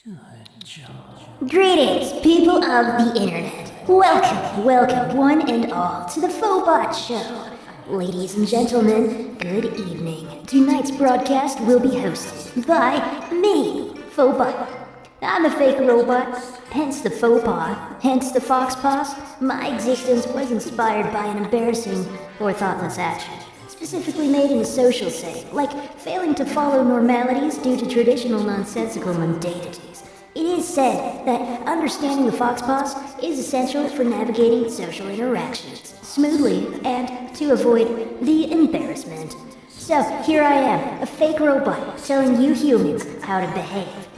Good job. Greetings, people of the internet. Welcome, one and all, to the FoBoT Show. Ladies and gentlemen, good evening. Tonight's broadcast will be hosted by me, FoBoT. I'm a fake robot, hence the faux pas, hence the fox paws. My existence was inspired by an embarrassing or thoughtless action, specifically made in a social setting, like failing to follow normalities due to traditional nonsensical mundanities. It is said that understanding the fox paws is essential for navigating social interactions smoothly and to avoid the embarrassment. So here I am, a fake robot, telling you humans how to behave.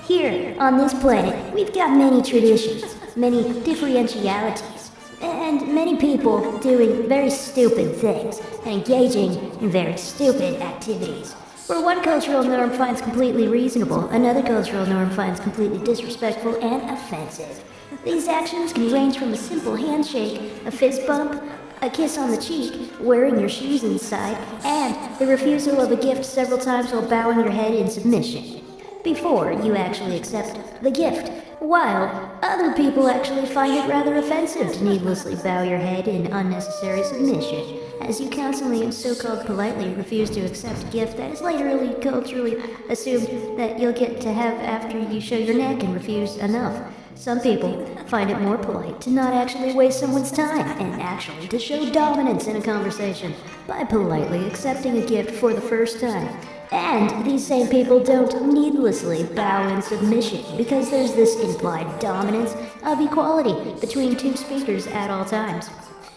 Here, on this planet, we've got many traditions, many differentialities, and many people doing very stupid things and engaging in very stupid activities. Where one cultural norm finds completely reasonable, another cultural norm finds completely disrespectful and offensive. These actions can range from a simple handshake, a fist bump, a kiss on the cheek, wearing your shoes inside, and the refusal of a gift several times while bowing your head in submission, before you actually accept the gift, while other people actually find it rather offensive to needlessly bow your head in unnecessary submission, as you constantly and so-called politely refuse to accept a gift that is literally culturally assumed that you'll get to have after you show your neck and refuse enough. Some people find it more polite to not actually waste someone's time and actually to show dominance in a conversation by politely accepting a gift for the first time. And these same people don't needlessly bow in submission because there's this implied dominance of equality between two speakers at all times.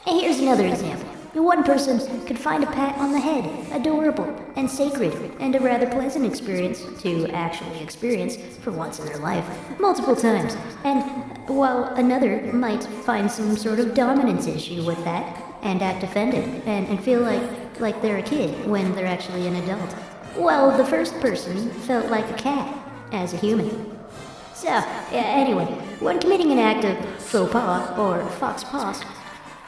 And here's another example. One person could find a pat on the head adorable and sacred and a rather pleasant experience to actually experience for once in their life multiple times, and while another might find some sort of dominance issue with that and act offended and feel like they're a kid when they're actually an adult. Well, the first person felt like a cat as a human. So, anyway, when committing an act of faux pas or fox paws,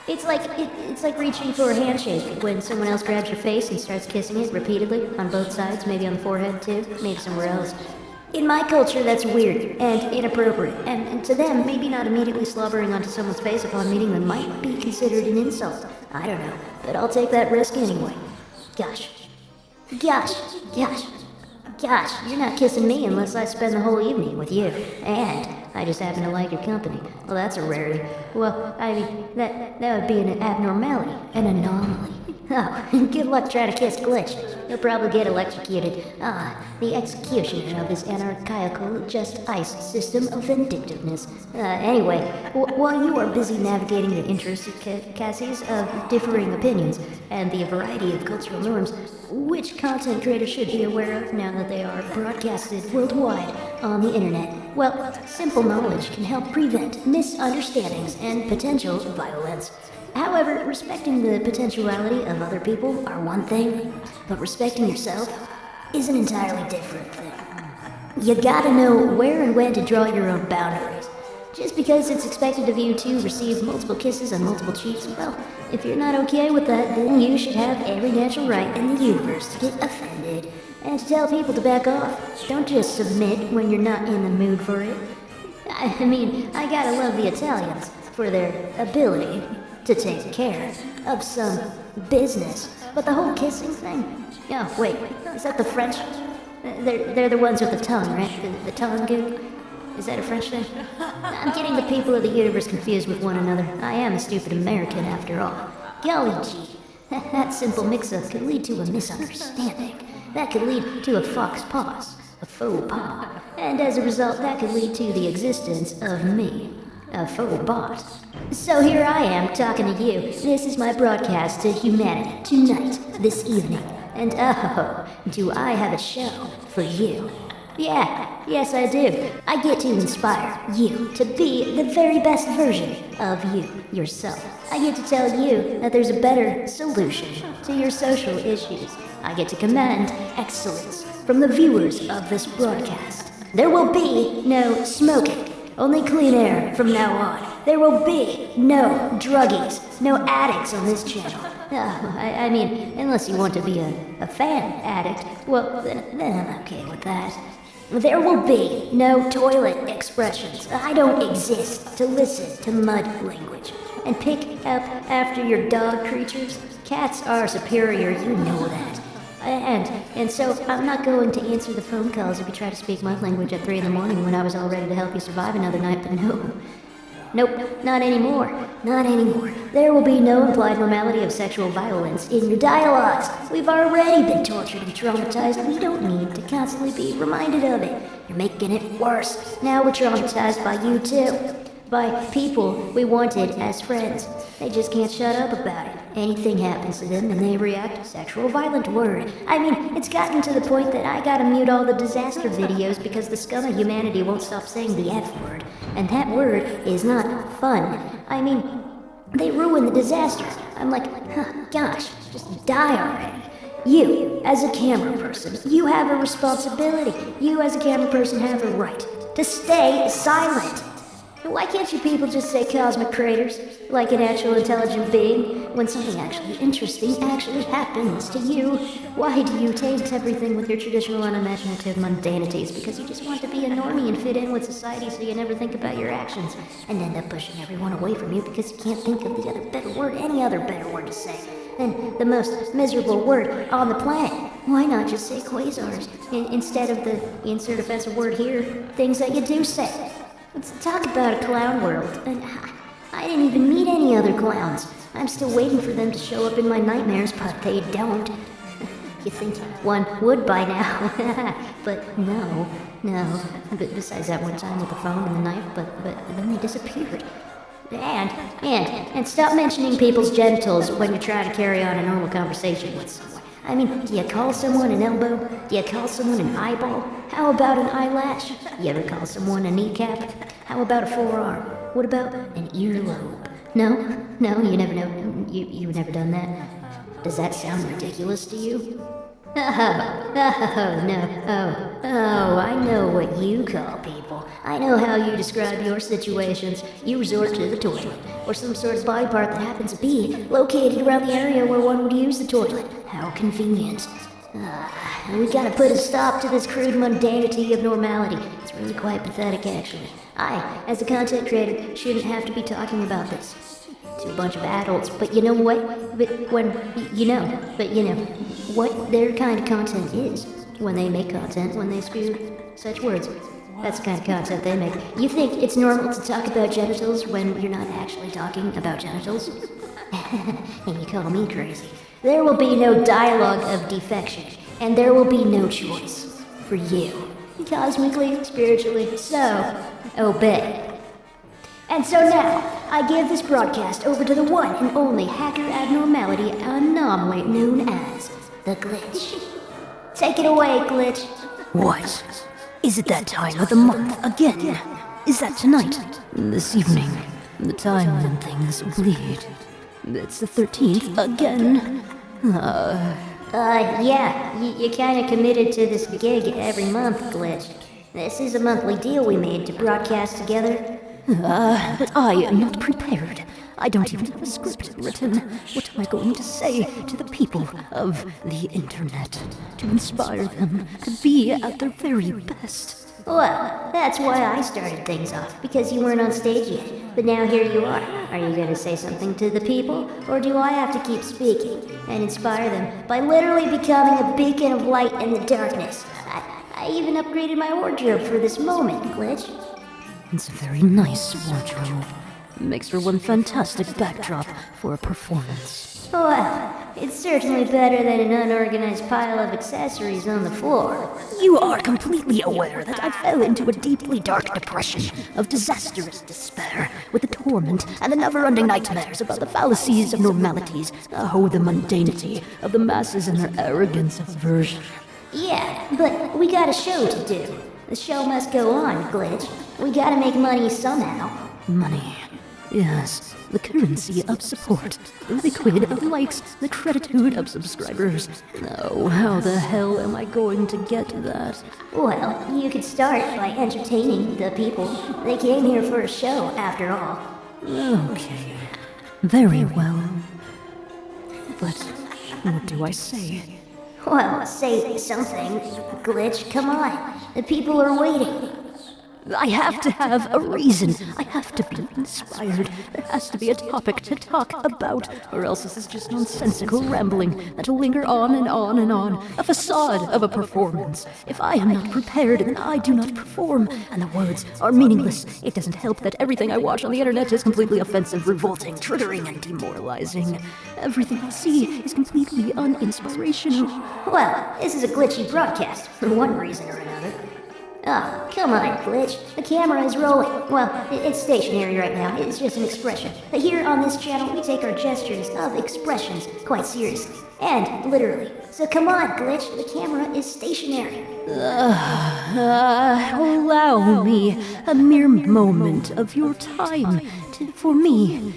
it's like reaching for a handshake when someone else grabs your face and starts kissing it repeatedly on both sides, maybe on the forehead too, maybe somewhere else. In my culture, that's weird and inappropriate, and to them, maybe not immediately slobbering onto someone's face upon meeting them might be considered an insult. I don't know, but I'll take that risk anyway. Gosh, you're not kissing me unless I spend the whole evening with you, and I just happen to like your company. Well, that's a rarity. Well, I mean, that would be an abnormality, an anomaly. Oh, good luck trying to kiss gLiTcHy. You'll probably get electrocuted. The executioner of this anarchical jEsTeRJaMiSen system of vindictiveness. Anyway, while you are busy navigating the intricacies of differing opinions and the variety of cultural norms, which content creators should be aware of now that they are broadcasted worldwide on the internet, well, simple knowledge can help prevent misunderstandings and potential violence. However, respecting the potentiality of other people are one thing, but respecting yourself is an entirely different thing. You gotta know where and when to draw your own boundaries. Just because it's expected of you to receive multiple kisses on multiple cheeks, well, if you're not okay with that, then you should have every natural right in the universe to get offended and to tell people to back off. Don't just submit when you're not in the mood for it. I mean, I gotta love the Italians for their ability to take care of some business. But the whole kissing thing? Oh, wait, is that the French? They're the ones with the tongue, right? The tongue goo? Is that a French thing? I'm getting the people of the universe confused with one another. I am a stupid American after all. Golly gee, that simple mix-up could lead to a misunderstanding. That could lead to a fox paws, a faux pas. And as a result, that could lead to the existence of me, a FoBoT. So here I am talking to you. This is my broadcast to humanity tonight, this evening. And oh, do I have a show for you. Yeah, yes I do. I get to inspire you to be the very best version of you, yourself. I get to tell you that there's a better solution to your social issues. I get to command excellence from the viewers of this broadcast. There will be no smoking, only clean air from now on. There will be no druggies, no addicts on this channel. I mean, unless you want to be a fan addict, well, then I'm okay with that. There will be no toilet expressions. I don't exist to listen to mud language and pick up after your dog creatures. Cats are superior, you know that. And so I'm not going to answer the phone calls if you try to speak mud language at 3 in the morning when I was all ready to help you survive another night, but no. Nope, not anymore. Not anymore. There will be no implied normality of sexual violence in your dialogues. We've already been tortured and traumatized. We don't need to constantly be reminded of it. You're making it worse. Now we're traumatized by you too. By people we wanted as friends. They just can't shut up about it. Anything happens to them and they react sexual violent word. I mean, it's gotten to the point that I gotta mute all the disaster videos because the scum of humanity won't stop saying the F word. And that word is not fun. I mean, they ruin the disaster. I'm like, gosh, just die already. You, as a camera person, you have a responsibility. You, as a camera person, have a right to stay silent. Why can't you people just say cosmic craters, like an actual intelligent being, when something actually interesting actually happens to you? Why do you taint everything with your traditional unimaginative mundanities? Because you just want to be a normie and fit in with society so you never think about your actions, and end up pushing everyone away from you because you can't think of the other better word, any other better word to say. And the most miserable word on the planet. Why not just say quasars, instead of the insert offensive word here, things that you do say? Let's talk about a clown world, and I didn't even meet any other clowns. I'm still waiting for them to show up in my nightmares, but they don't. You think one would by now, but no. But besides that one time with the phone and the knife, but then they disappeared. And stop mentioning people's genitals when you're trying to carry on a normal conversation with someone. I mean, do you call someone an elbow? Do you call someone an eyeball? How about an eyelash? You ever call someone a kneecap? How about a forearm? What about an earlobe? No, you never know. You've never done that. Does that sound ridiculous to you? No. I know what you call people. I know how you describe your situations. You resort to the toilet, or some sort of body part that happens to be located around the area where one would use the toilet. How convenient. We gotta put a stop to this crude mundanity of normality. It's really quite pathetic, actually. I, as a content creator, shouldn't have to be talking about this to a bunch of adults, but you know what? What their kind of content is when they make content, when they spew such words. That's the kind of content they make. You think it's normal to talk about genitals when you're not actually talking about genitals? And you call me crazy. There will be no dialogue of defection, and there will be no choice for you. Cosmically, spiritually, so obey. And so now, I give this broadcast over to the one and only hacker abnormality anomaly known as the Glitch. Take it away, Glitch. What? Is it that time of the month again? Is that tonight? This evening? The time when things bleed? It's the 13th again? Yeah, you kinda committed to this gig every month, Glitch. This is a monthly deal we made to broadcast together. But I am not prepared. I don't even have a script written. What am I going to say to the people of the internet to inspire them to be at their very best? Well, that's why I started things off, because you weren't on stage yet. But now here you are. Are you gonna say something to the people, or do I have to keep speaking and inspire them by literally becoming a beacon of light in the darkness? I even upgraded my wardrobe for this moment, Glitch. It's a very nice wardrobe. Makes for one fantastic backdrop for a performance. Well, it's certainly better than an unorganized pile of accessories on the floor. You are completely aware that I fell into a deeply dark depression of disastrous despair, with the torment and the never-ending nightmares about the fallacies of normalities, the mundanity of the masses and their arrogance of aversion. Yeah, but we got a show to do. The show must go on, Glitch. We gotta make money somehow. Money. Yes, the currency of support, the liquid of likes, the gratitude of subscribers. Now, how the hell am I going to get that? Well, you could start by entertaining the people. They came here for a show, after all. Okay, very well. But what do I say? Well, say something. Glitch, come on. The people are waiting. I have to have a reason. I have to be inspired. There has to be a topic to talk about, or else this is just nonsensical rambling that'll linger on and on and on. A facade of a performance. If I am not prepared, then I do not perform, and the words are meaningless. It doesn't help that everything I watch on the internet is completely offensive, revolting, triggering, and demoralizing. Everything I see is completely uninspirational. Well, this is a glitchy broadcast, for one reason or another. Oh, come on, Glitch. The camera is rolling. Well, it's stationary right now. It's just an expression. But here on this channel, we take our gestures of expressions quite seriously. And literally. So come on, Glitch. The camera is stationary. Allow me a mere moment of your time for me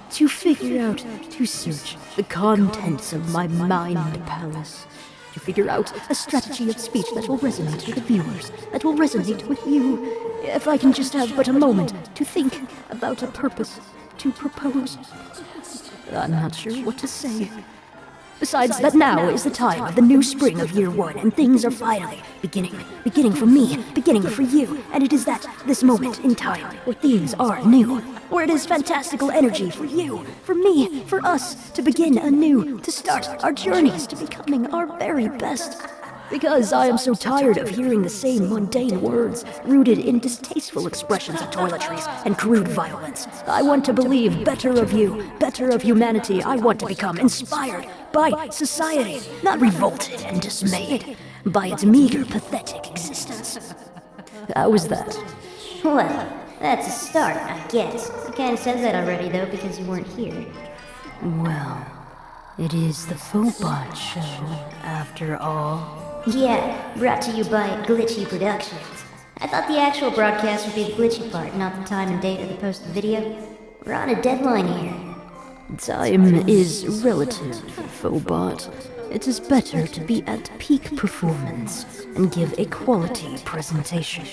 to figure out, to search the contents of my mind palace. To figure out a strategy of speech that will resonate with the viewers, that will resonate with you. If I can just have but a moment to think about a purpose to propose. I'm not sure what to say. Besides that now is the time of the new spring of year one, and things are finally beginning for me, beginning for you, and it is this moment in time where things are new, where it is fantastical energy for you, for me, for us, to begin anew, to start our journeys to becoming our very best. Because I am so tired of hearing the same mundane words, rooted in distasteful expressions of toiletries and crude violence. I want to believe better of you, better of humanity. I want to become inspired by society, not revolted and dismayed by its meager, pathetic existence. How was that? Well, that's a start, I guess. You kinda said that already, though, because you weren't here. Well, it is the FoBoT show, after all. Yeah, brought to you by gLiTcHy Productions. I thought the actual broadcast would be the glitchy part, not the time and date of the posted video. We're on a deadline here. Time is relative, FoBoT. It is better to be at peak performance and give a quality presentation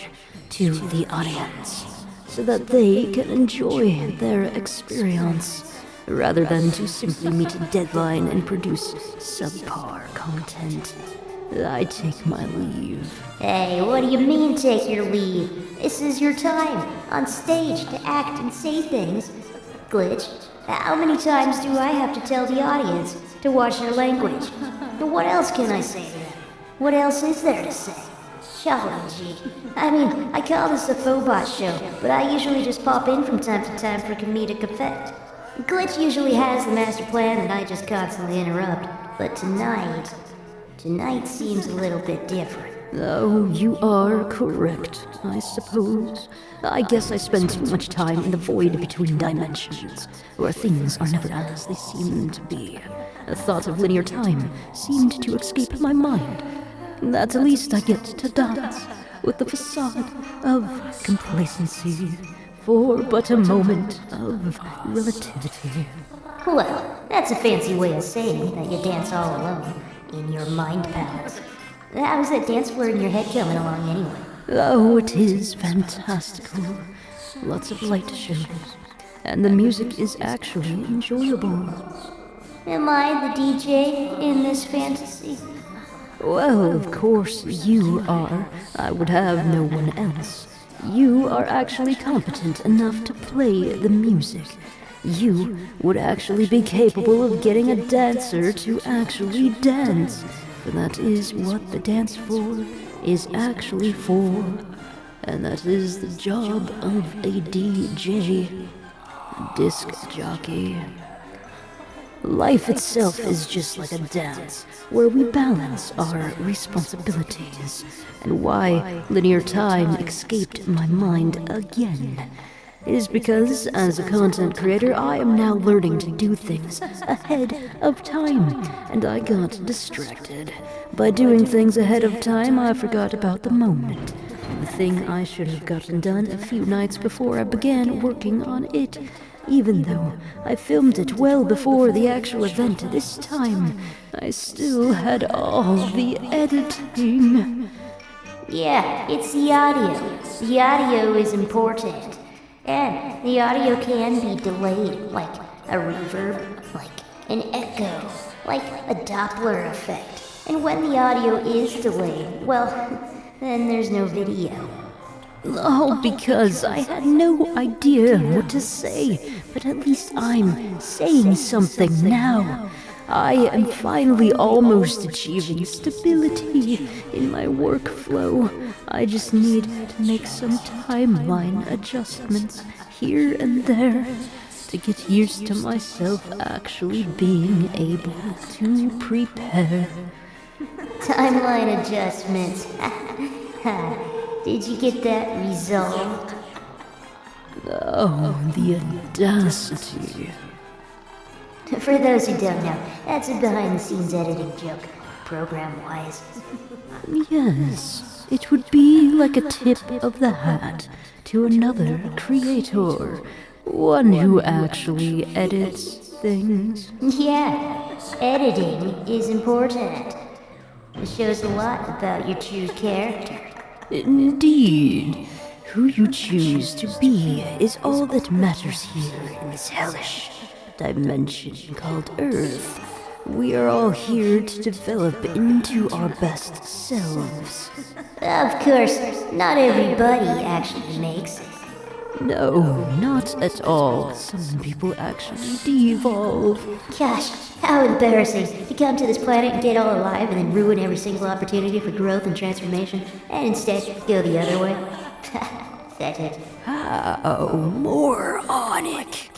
to the audience, so that they can enjoy their experience, rather than to simply meet a deadline and produce subpar content. I take my leave. Hey, what do you mean take your leave? This is your time, on stage, to act and say things. Glitch, how many times do I have to tell the audience to watch their language? But what else can I say to them? What else is there to say? Golly gee. I mean, I call this the FoBoT show, but I usually just pop in from time to time for comedic effect. Glitch usually has the master plan and I just constantly interrupt. But tonight seems a little bit different. Oh, you are correct, I suppose. I guess I spend too much time in the void between dimensions, where things are never as they seem to be. The thought of linear time seemed to escape my mind. That at least I get to dance with the facade of complacency for but a moment of relativity. Well, that's a fancy way of saying that you dance all alone. In your mind palace. How's that dance floor in your head coming along anyway? Oh, it is fantastical. Lots of light shows. And the music is actually enjoyable. Am I the DJ in this fantasy? Well, of course you are. I would have no one else. You are actually competent enough to play the music. You would actually be capable of getting a dancer to actually dance. For that is what the dance floor is actually for. And that is the job of a DJ, disc jockey. Life itself is just like a dance, where we balance our responsibilities. And why linear time escaped my mind again is because, as a content creator, I am now learning to do things ahead of time, and I got distracted. By doing things ahead of time, I forgot about the moment. The thing I should have gotten done a few nights before I began working on it. Even though I filmed it well before the actual event this time, I still had all the editing. Yeah, it's the audio. The audio is important. And the audio can be delayed, like a reverb, like an echo, like a Doppler effect. And when the audio is delayed, well, then there's no video. All because I had no idea what to say, but at least I'm saying something now. I am finally almost achieving stability in my workflow. I just need to make some timeline adjustments here and there to get used to myself actually being able to prepare. Timeline adjustments. Did you get that resolved? Oh, the audacity. For those who don't know, that's a behind-the-scenes editing joke, program-wise. Yes, it would be like a tip of the hat to another creator, one who actually edits things. Yeah, editing is important. It shows a lot about your true character. Indeed, who you choose to be is all that matters here in this hellish dimension called Earth. We are all here to develop into our best selves. Of course, not everybody actually makes it. No, not at all. Some people actually de-evolve. Gosh, how embarrassing to come to this planet and get all alive and then ruin every single opportunity for growth and transformation, and instead go the other way. Pathetic. How moronic.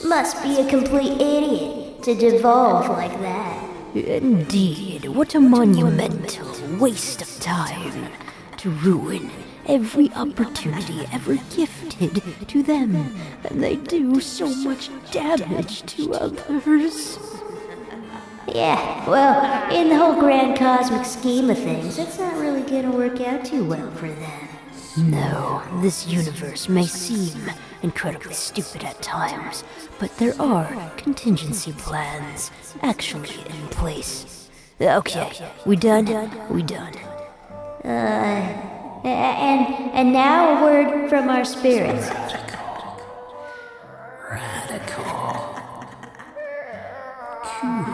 Must be a complete idiot to devolve like that. Indeed, what a monumental waste of time to ruin every opportunity ever gifted to them, and they do so much damage to others. Yeah, well, in the whole grand cosmic scheme of things, it's not really gonna work out too well for them. No, this universe may seem incredibly stupid at times, but there are contingency plans actually in place. Okay, we done? We done. And now a word from our spirits. Radical. Cool.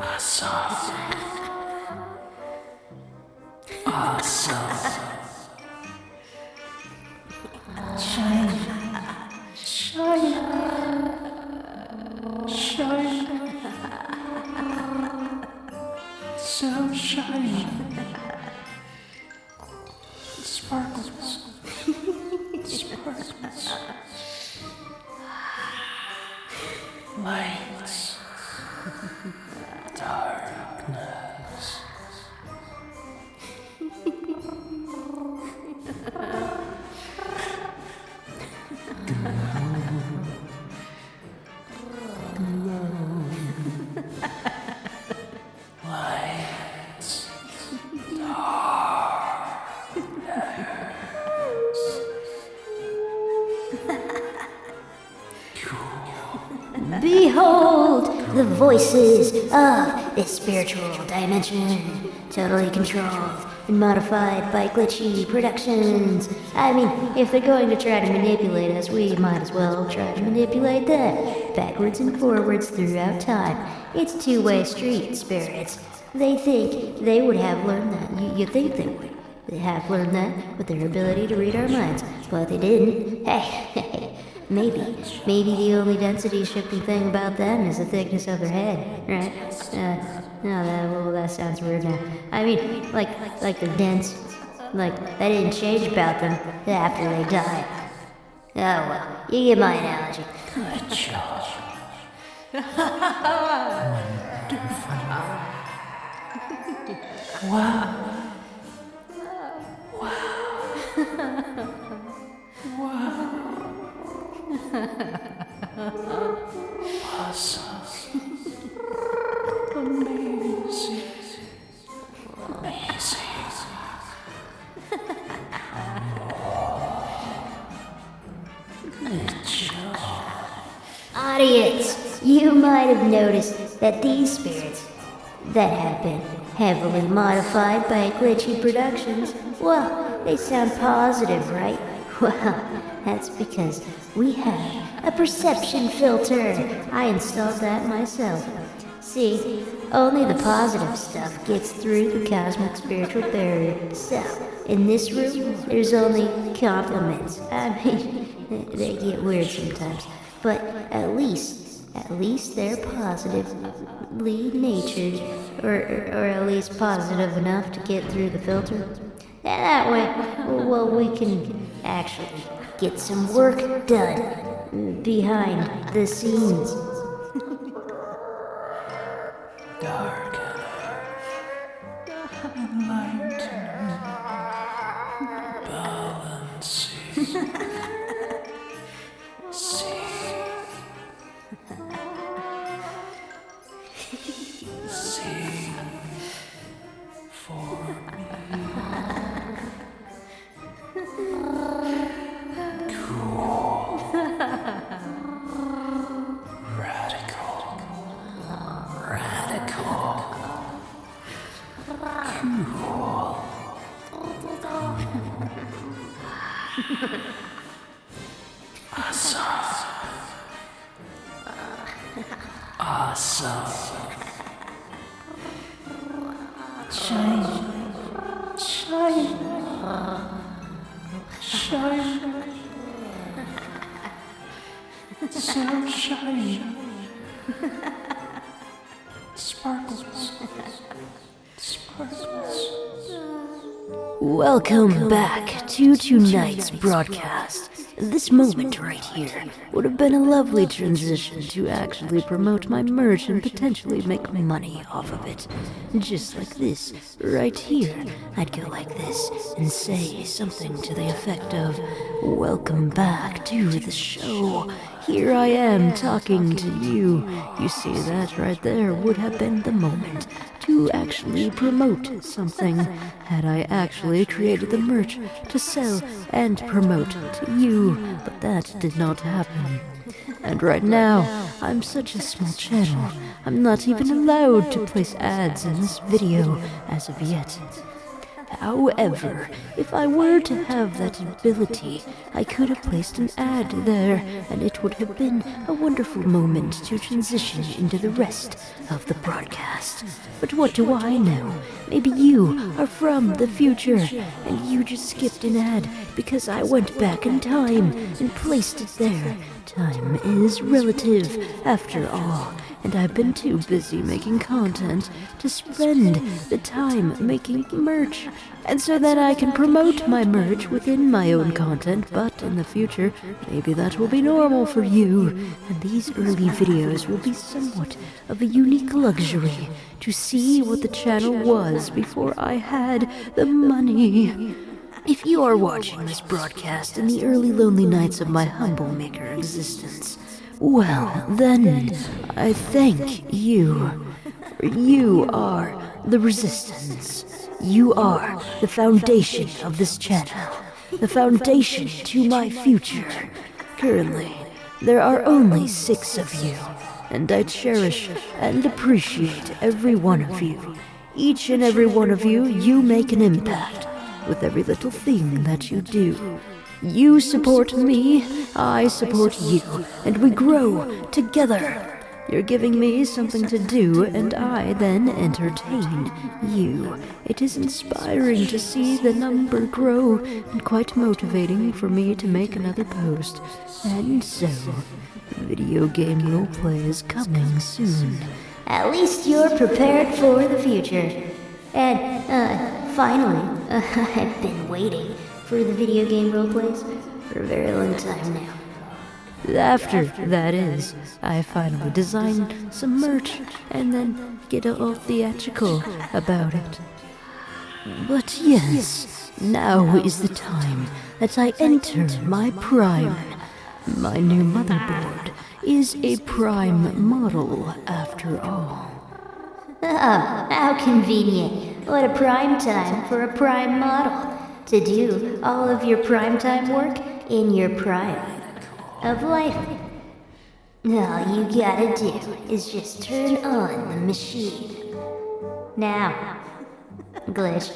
Awesome. Awesome. Shine. Shine. Shine. So shiny. Sparkles. Sparkles. Lights. Darkness. Lights. Behold the voices of this spiritual dimension, totally controlled and modified by gLiTcHy Productions. I mean, if they're going to try to manipulate us, we might as well try to manipulate them, backwards and forwards throughout time. It's a two-way street, spirits. They think they would have learned that. You think they would. They have learned that with their ability to read our minds, but they didn't. Hey, maybe the only density shifting thing about them is the thickness of their head, right? No, that sounds weird now. I mean, like they're dense. Like, that didn't change about them after they died. Oh well, you get my analogy. Good job. Wonderful. Wow. Awesome. Amazing. Amazing. Good job. Audience, you might have noticed that these spirits that have been heavily modified by gLiTcHy Productions, well, they sound positive, right? Well, That's because we have a perception filter. I installed that myself. See, only the positive stuff gets through the cosmic spiritual barrier. So, in this room, there's only compliments. I mean, they get weird sometimes, but at least they're positively natured, or at least positive enough to get through the filter. And that way, well, we can actually get some work done behind the scenes. Dark enlightened, balancing, sing for me. Cool, radical, cool. Awesome. Shine. So shiny. Sparkles. Welcome back to tonight's broadcast. This moment right here would have been a lovely transition to actually promote my merch and potentially make money off of it. Just like this, right here. I'd go like this and say something to the effect of, "Welcome back to the show. Here I am talking to you." You see, that right there would have been the moment to actually promote something had I actually created the merch to sell and promote to you, but that did not happen. And right now, I'm such a small channel, I'm not even allowed to place ads in this video as of yet. However, if I were to have that ability, I could have placed an ad there, and it would have been a wonderful moment to transition into the rest of the broadcast. But what do I know? Maybe you are from the future, and you just skipped an ad because I went back in time and placed it there. Time is relative, after all, and I've been too busy making content to spend the time making merch. And so that I can promote my merch within my own content, but in the future, maybe that will be normal for you, and these early videos will be somewhat of a unique luxury to see what the channel was before I had the money. If you are watching this broadcast in the early lonely nights of my humble maker existence, well, then, I thank you. For you are the resistance. You are the foundation of this channel. The foundation to my future. Currently, there are only 6 of you, and I cherish and appreciate every one of you. Each and every one of you, you make an impact with every little thing that you do. You support me, I support you, and we grow together. You're giving me something to do, and I then entertain you. It is inspiring to see the number grow, and quite motivating for me to make another post. And so, video game roleplay is coming soon. At least you're prepared for the future. And, finally, I've been waiting for the video game roleplays for a very long time now. After, that is, I finally designed some merch and then get all theatrical about it. But yes, now is the time that I enter my prime. My new motherboard is a prime model after all. Oh, how convenient. What a prime time for a prime model to do all of your primetime work in your prime of life. All you gotta do is just turn on the machine. Now, Glitch.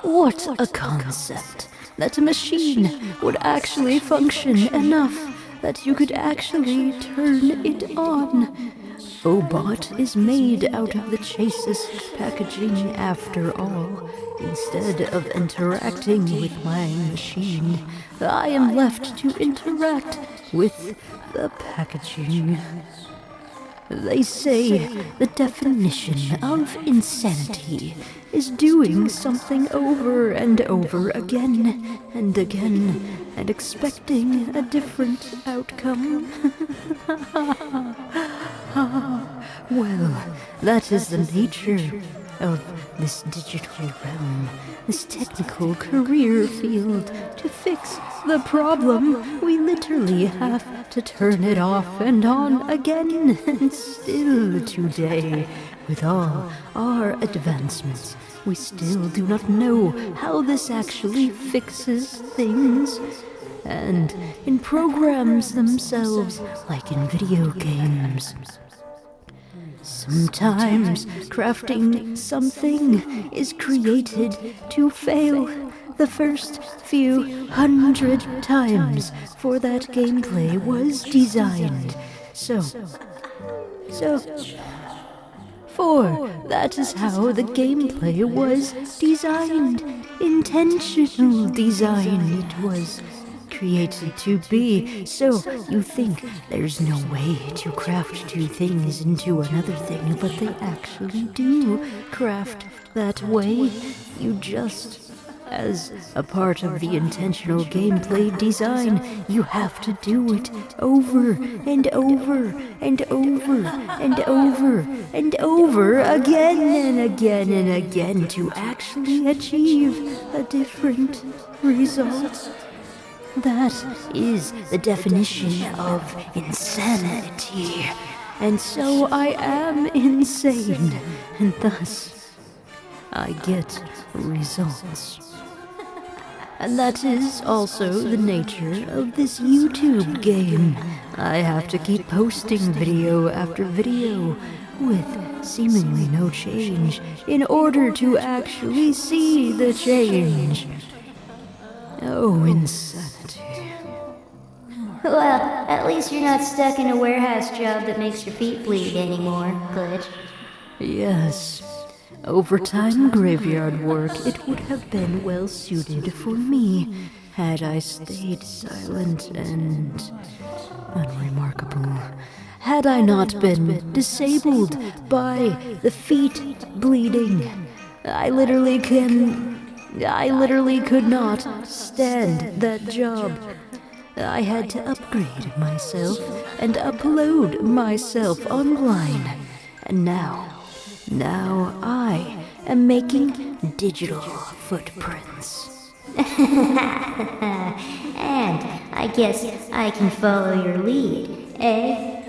What a concept. that a machine would actually function enough that you could actually turn it on. FoBoT is made out of the chassis packaging after all. Instead of interacting with my machine, I am left to interact with the packaging. They say the definition of insanity is doing something over and over again and again and expecting a different outcome. Well, that is the nature of this digital realm, this technical career field. To fix the problem, we literally have to turn it off and on again. And still today, with all our advancements, we still do not know how this actually fixes things. And in programs themselves, like in video games, sometimes crafting something is created to fail the first few hundred times, for that gameplay was designed. For that is how the gameplay was designed. Intentional design it was created to be. So you think there's no way to craft two things into another thing, but they actually do craft that way. You just, as a part of the intentional gameplay design, you have to do it over and over and over and over and over again and again and again to actually achieve a different result. That is the definition of insanity. And so I am insane, and thus I get results. And that is also the nature of this YouTube game. I have to keep posting video after video with seemingly no change in order to actually see the change. Oh, insanity. Well, at least you're not stuck in a warehouse job that makes your feet bleed anymore, gLiTcHy. Yes. Overtime graveyard work, it would have been well suited for me had I stayed silent and unremarkable. Had I not been disabled by the feet bleeding. I literally could not stand that job. I had to upgrade myself and upload myself online. And now I am making digital footprints. And I guess I can follow your lead, eh?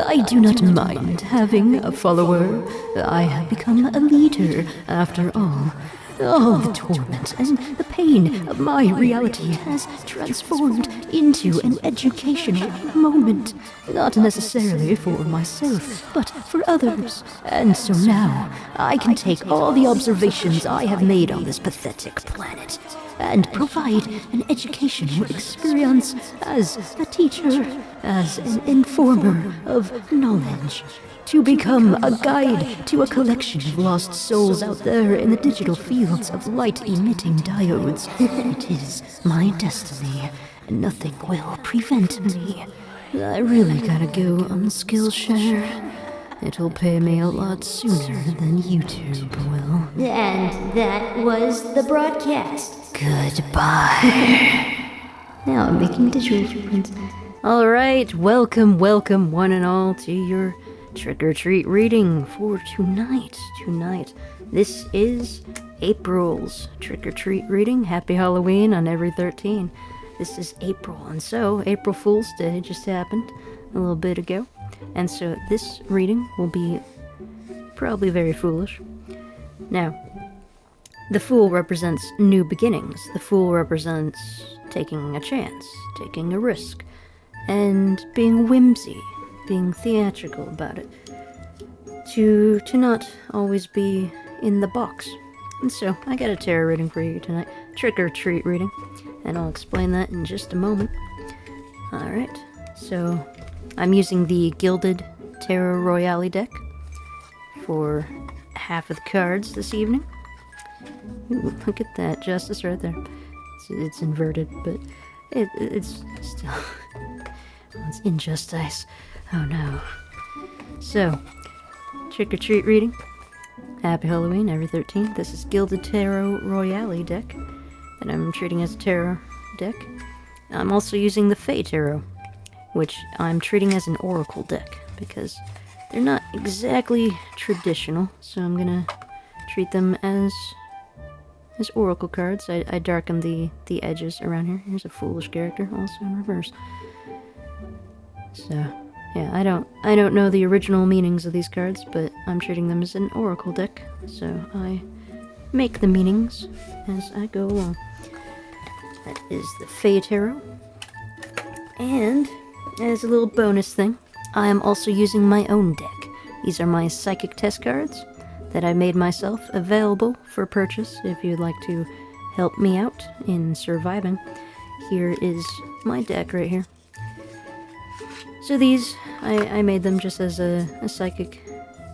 I do not mind having a follower. I have become a leader, after all. All the torment and the pain of my reality has transformed into an educational moment. Not necessarily for myself, but for others. And so now, I can take all the observations I have made on this pathetic planet and provide an educational experience as a teacher, as an informer of knowledge, to become a guide to a collection of lost souls out there in the digital fields of light-emitting diodes. It is my destiny, and nothing will prevent me. I really gotta go on Skillshare. It'll pay me a lot sooner than YouTube will. And that was the broadcast. Goodbye. Now I'm making digital footprints. Alright, welcome one and all to your trick-or-treat reading for tonight. This is April's trick-or-treat reading. Happy Halloween on every 13. This is April, and so April Fool's Day just happened a little bit ago. And so this reading will be probably very foolish. Now, the Fool represents new beginnings. The Fool represents taking a chance, taking a risk, and being whimsy, being theatrical about it. To not always be in the box. And so, I got a tarot reading for you tonight. Trick or treat reading. And I'll explain that in just a moment. Alright, so I'm using the Gilded Tarot Royale deck for half of the cards this evening. Ooh, look at that justice right there. It's inverted, but it's still... it's injustice. Oh no. So, trick or treat reading. Happy Halloween, every 13th. This is Gilded Tarot Royale deck that I'm treating as a tarot deck. I'm also using the Fae Tarot, which I'm treating as an oracle deck because they're not exactly traditional, so I'm gonna treat them as oracle cards. I darken the edges around here. Here's a foolish character, also in reverse. So, yeah, I don't know the original meanings of these cards, but I'm treating them as an oracle deck, so I make the meanings as I go along. That is the Fae Tarot. And, as a little bonus thing, I am also using my own deck. These are my psychic test cards that I made myself, available for purchase if you'd like to help me out in surviving. Here is my deck right here. So these, I made them just as a psychic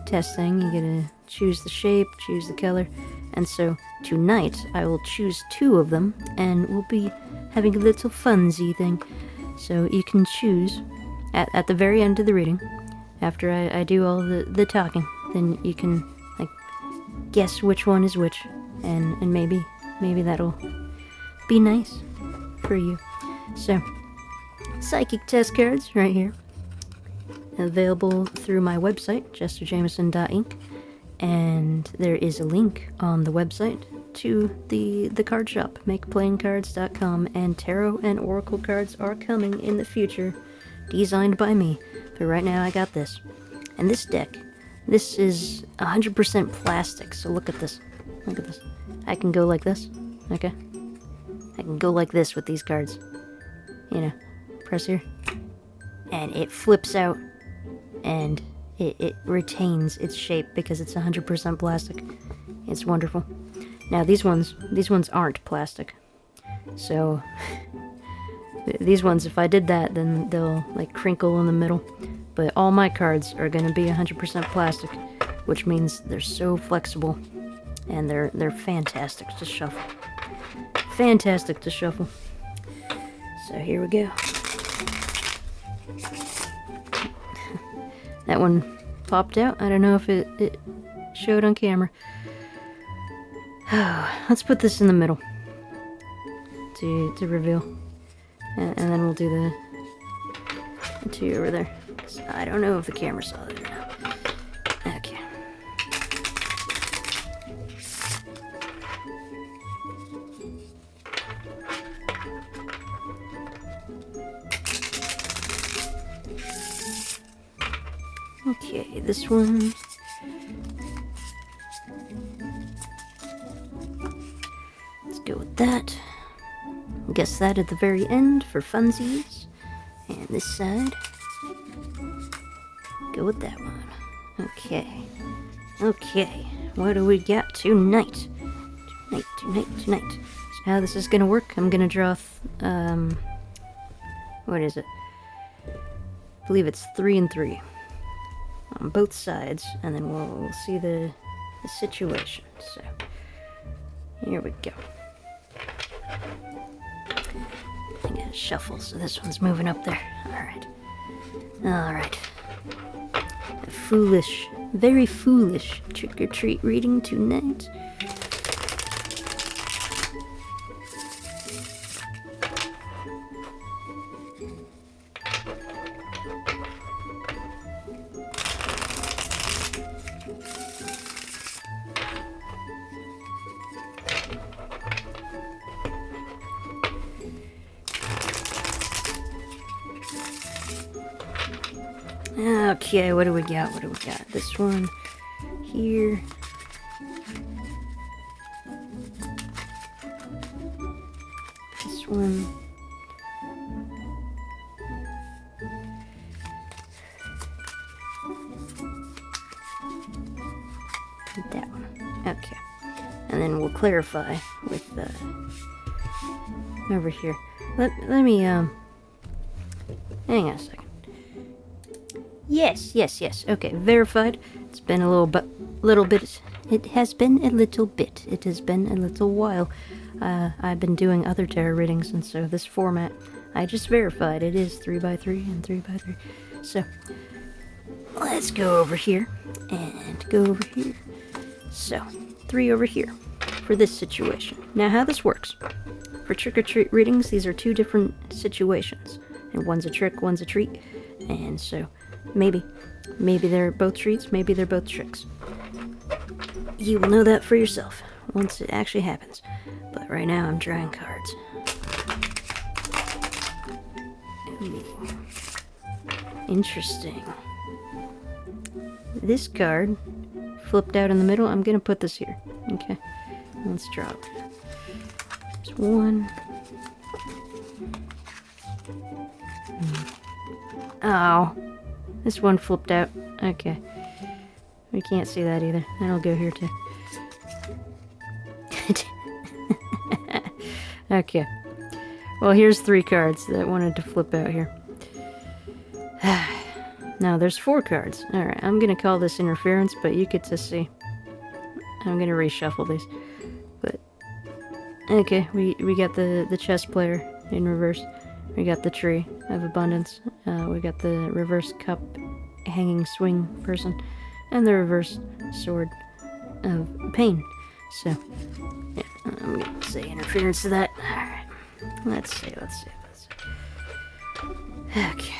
test thing. You get to choose the shape, choose the color, and so tonight I will choose 2 of them, and we'll be having a little funsy thing. So you can choose, at the very end of the reading, after I do all the talking, then you can, like, guess which one is which, and maybe that'll be nice for you. So, psychic test cards right here, available through my website, jEsTeRJaMiSen.ink, and there is a link on the website to the card shop, makeplayingcards.com, and tarot and oracle cards are coming in the future, designed by me. But right now I got this. And this deck, this is 100% plastic, so look at this. Look at this. I can go like this, okay? I can go like this with these cards. You know, press here. And it flips out, and it retains its shape because it's 100% plastic. It's wonderful. Now these ones aren't plastic. So, these ones, if I did that, then they'll, like, crinkle in the middle. But all my cards are gonna be 100% plastic, which means they're so flexible, and they're fantastic to shuffle. Fantastic to shuffle. So here we go. That one popped out. I don't know if it showed on camera. Let's put this in the middle to reveal. And then we'll do the 2 over there. I don't know if the camera saw that or not. Okay. Okay, this one. Let's go with that. Guess that at the very end for funsies. And this side. Go with that one. Okay. Okay. What do we got tonight? Tonight. So how this is gonna work, I'm gonna draw, what is it? I believe it's 3 and 3. On both sides, and then we'll see the situation. So, here we go. I gotta shuffle, so this one's moving up there. Alright. A foolish, very foolish trick-or-treat reading tonight. Okay, what do we got? This one here. This one. That one. Okay. and then we'll clarify with over here. Let me hang on a second. Yes. Okay, verified. It's been a little bit. It has been a little bit. It has been a little while. I've been doing other tarot readings, and so this format, I just verified it is 3x3 and 3x3. So let's go over here and go over here. So 3 over here for this situation. Now, how this works for trick-or-treat readings, these are 2 different situations, and one's a trick, one's a treat, and so maybe they're both treats, maybe they're both tricks. You will know that for yourself once it actually happens. But right now I'm drawing cards. Ooh. Interesting. This card flipped out in the middle. I'm gonna put this here. Okay. Let's draw it. There's 1. Oh. This one flipped out. Okay. We can't see that either. That'll go here too. Okay. Well, here's 3 cards that wanted to flip out here. Now, there's 4 cards. Alright, I'm gonna call this interference, but you get to see. I'm gonna reshuffle these. But, okay, we got the chess player in reverse. We got the tree of abundance. We got the reverse cup hanging swing person. And the reverse sword of pain. So, yeah, I'm gonna say interference to that. Alright. Let's see. Okay.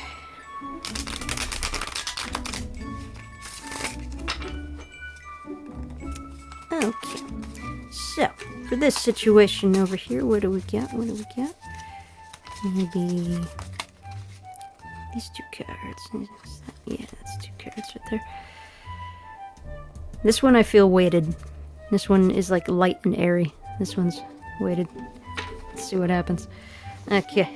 Okay. So, for this situation over here, what do we got? Maybe these 2 cards. Yeah, that's 2 cards right there. This one I feel weighted. This one is like light and airy. This one's weighted. Let's see what happens. Okay,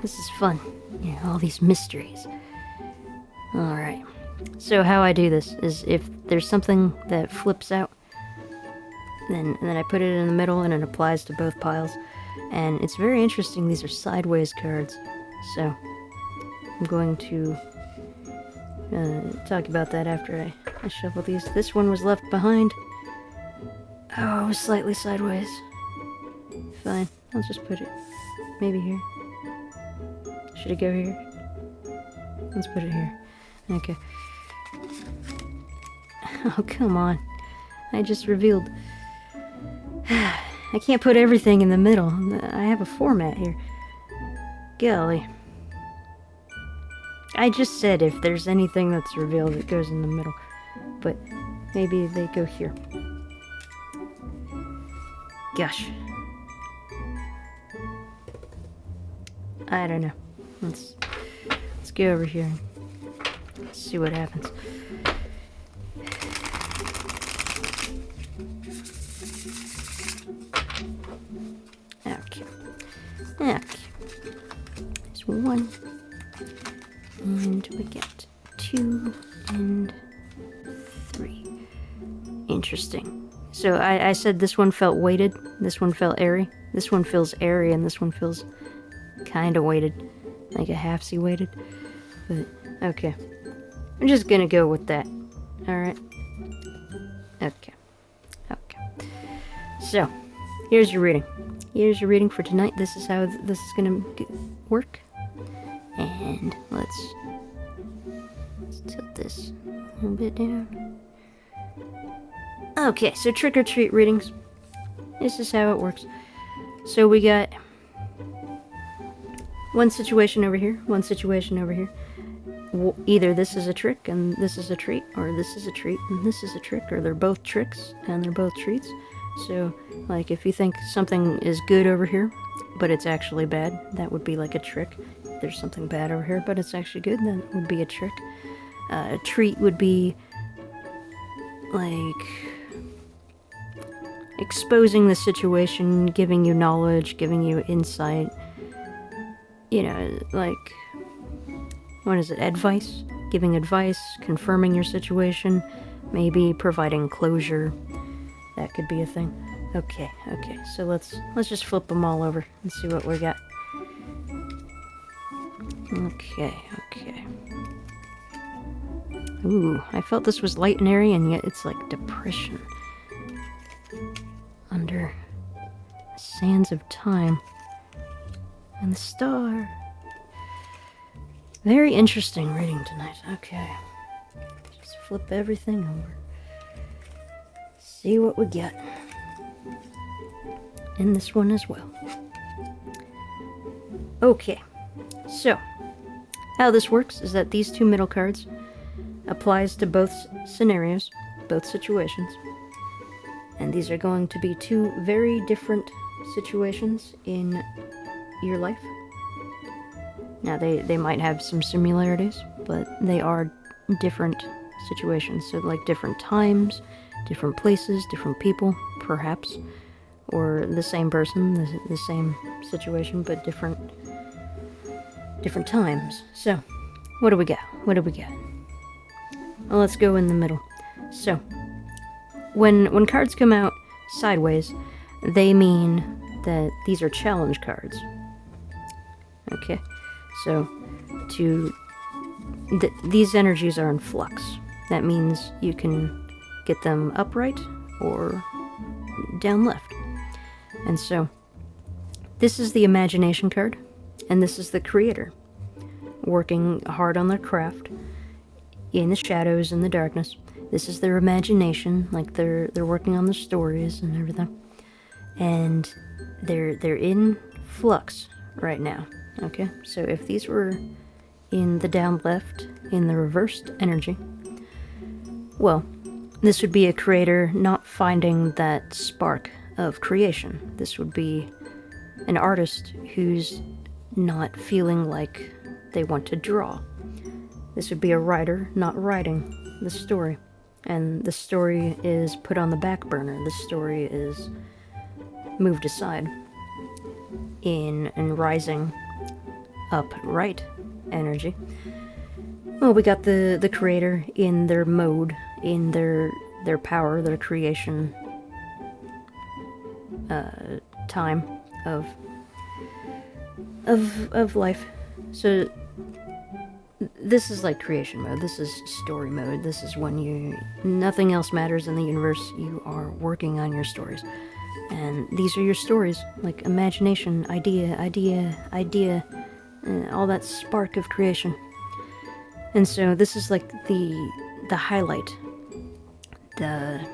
this is fun. Yeah, all these mysteries. Alright. So how I do this is if there's something that flips out, then I put it in the middle and it applies to both piles. And it's very interesting, these are sideways cards. So I'm going to talk about that after I shuffle these. This one was left behind. Oh, it was slightly sideways. Fine, I'll just put it maybe here. Should it go here? Let's put it here. Okay. Oh, come on. I just revealed. I can't put everything in the middle. I have a format here. Golly. I just said if there's anything that's revealed, it goes in the middle. But maybe they go here. Gosh. I don't know. Let's go over here and see what happens. Okay. There's 1. And we get 2 and 3. Interesting. So I said this one felt weighted, this one felt airy, this one feels airy, and this one feels kind of weighted, like a half-C weighted. But, okay. I'm just gonna go with that. Alright. Okay. So, here's your reading. Here's your reading for tonight. This is how this is gonna work. And let's tilt this a little bit down. Okay, so trick-or-treat readings. This is how it works. So we got one situation over here, one situation over here. Either this is a trick and this is a treat, or this is a treat and this is a trick, or they're both tricks and they're both treats. So, like, if you think something is good over here, but it's actually bad, that would be like a trick. If there's something bad over here, but it's actually good, that would be a trick. A treat would be, like, exposing the situation, giving you knowledge, giving you insight. You know, like, what is it, advice? Giving advice, confirming your situation, maybe providing closure. That could be a thing. Okay, so let's just flip them all over and see what we got. Okay. Ooh, I felt this was light and airy, and yet it's like depression. Under sands of time. And the star. Very interesting reading tonight. Okay. Just flip everything over. See what we get. And this one as well. Okay. So, how this works is that these two middle cards applies to both scenarios, both situations. And these are going to be two very different situations in your life. Now, they might have some similarities, but they are different situations. So, like different times, different places, different people, perhaps. Or the same person, the same situation, but different times. So, what do we got? Well, let's go in the middle. So, when cards come out sideways, they mean that these are challenge cards. Okay, so these energies are in flux. That means you can get them upright or down left. And so, this is the imagination card, and this is the creator, working hard on their craft, in the shadows, in the darkness. This is their imagination, like they're working on their stories and everything. And they're in flux right now, okay? So if these were in the down left, in the reversed energy, well, this would be a creator not finding that spark of creation. This would be an artist who's not feeling like they want to draw. This would be a writer not writing the story. And the story is put on the back burner. The story is moved aside in rising upright energy. Well, we got the creator in their mode, in their power, their creation time of life. So this is like creation mode. This is story mode. This is when nothing else matters in the universe. You are working on your stories. And these are your stories, like imagination, idea, all that spark of creation. And so this is like the highlight, the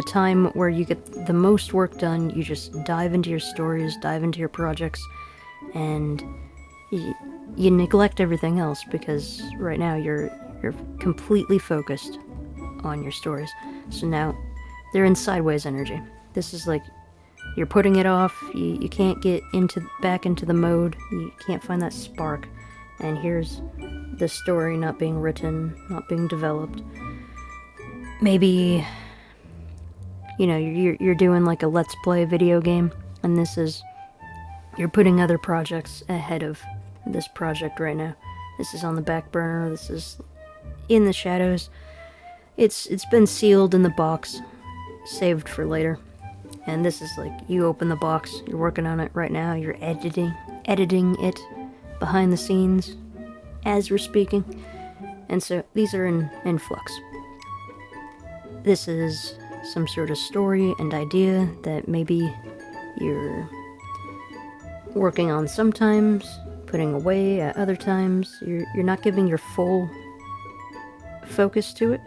time where you get the most work done. You just dive into your stories, dive into your projects, and you neglect everything else because right now you're completely focused on your stories. So now they're in sideways energy. This is like you're putting it off. You can't get back into the mode. You can't find that spark. And here's the story not being written, not being developed. Maybe you're doing like a let's play video game, and you're putting other projects ahead of this project right now. This is on the back burner. This is in the shadows. It's been sealed in the box, saved for later. And this is like you open the box. You're working on it right now. You're editing it behind the scenes as we're speaking. And so these are in flux. This is some sort of story and idea that maybe you're working on sometimes, putting away at other times. You're not giving your full focus to it.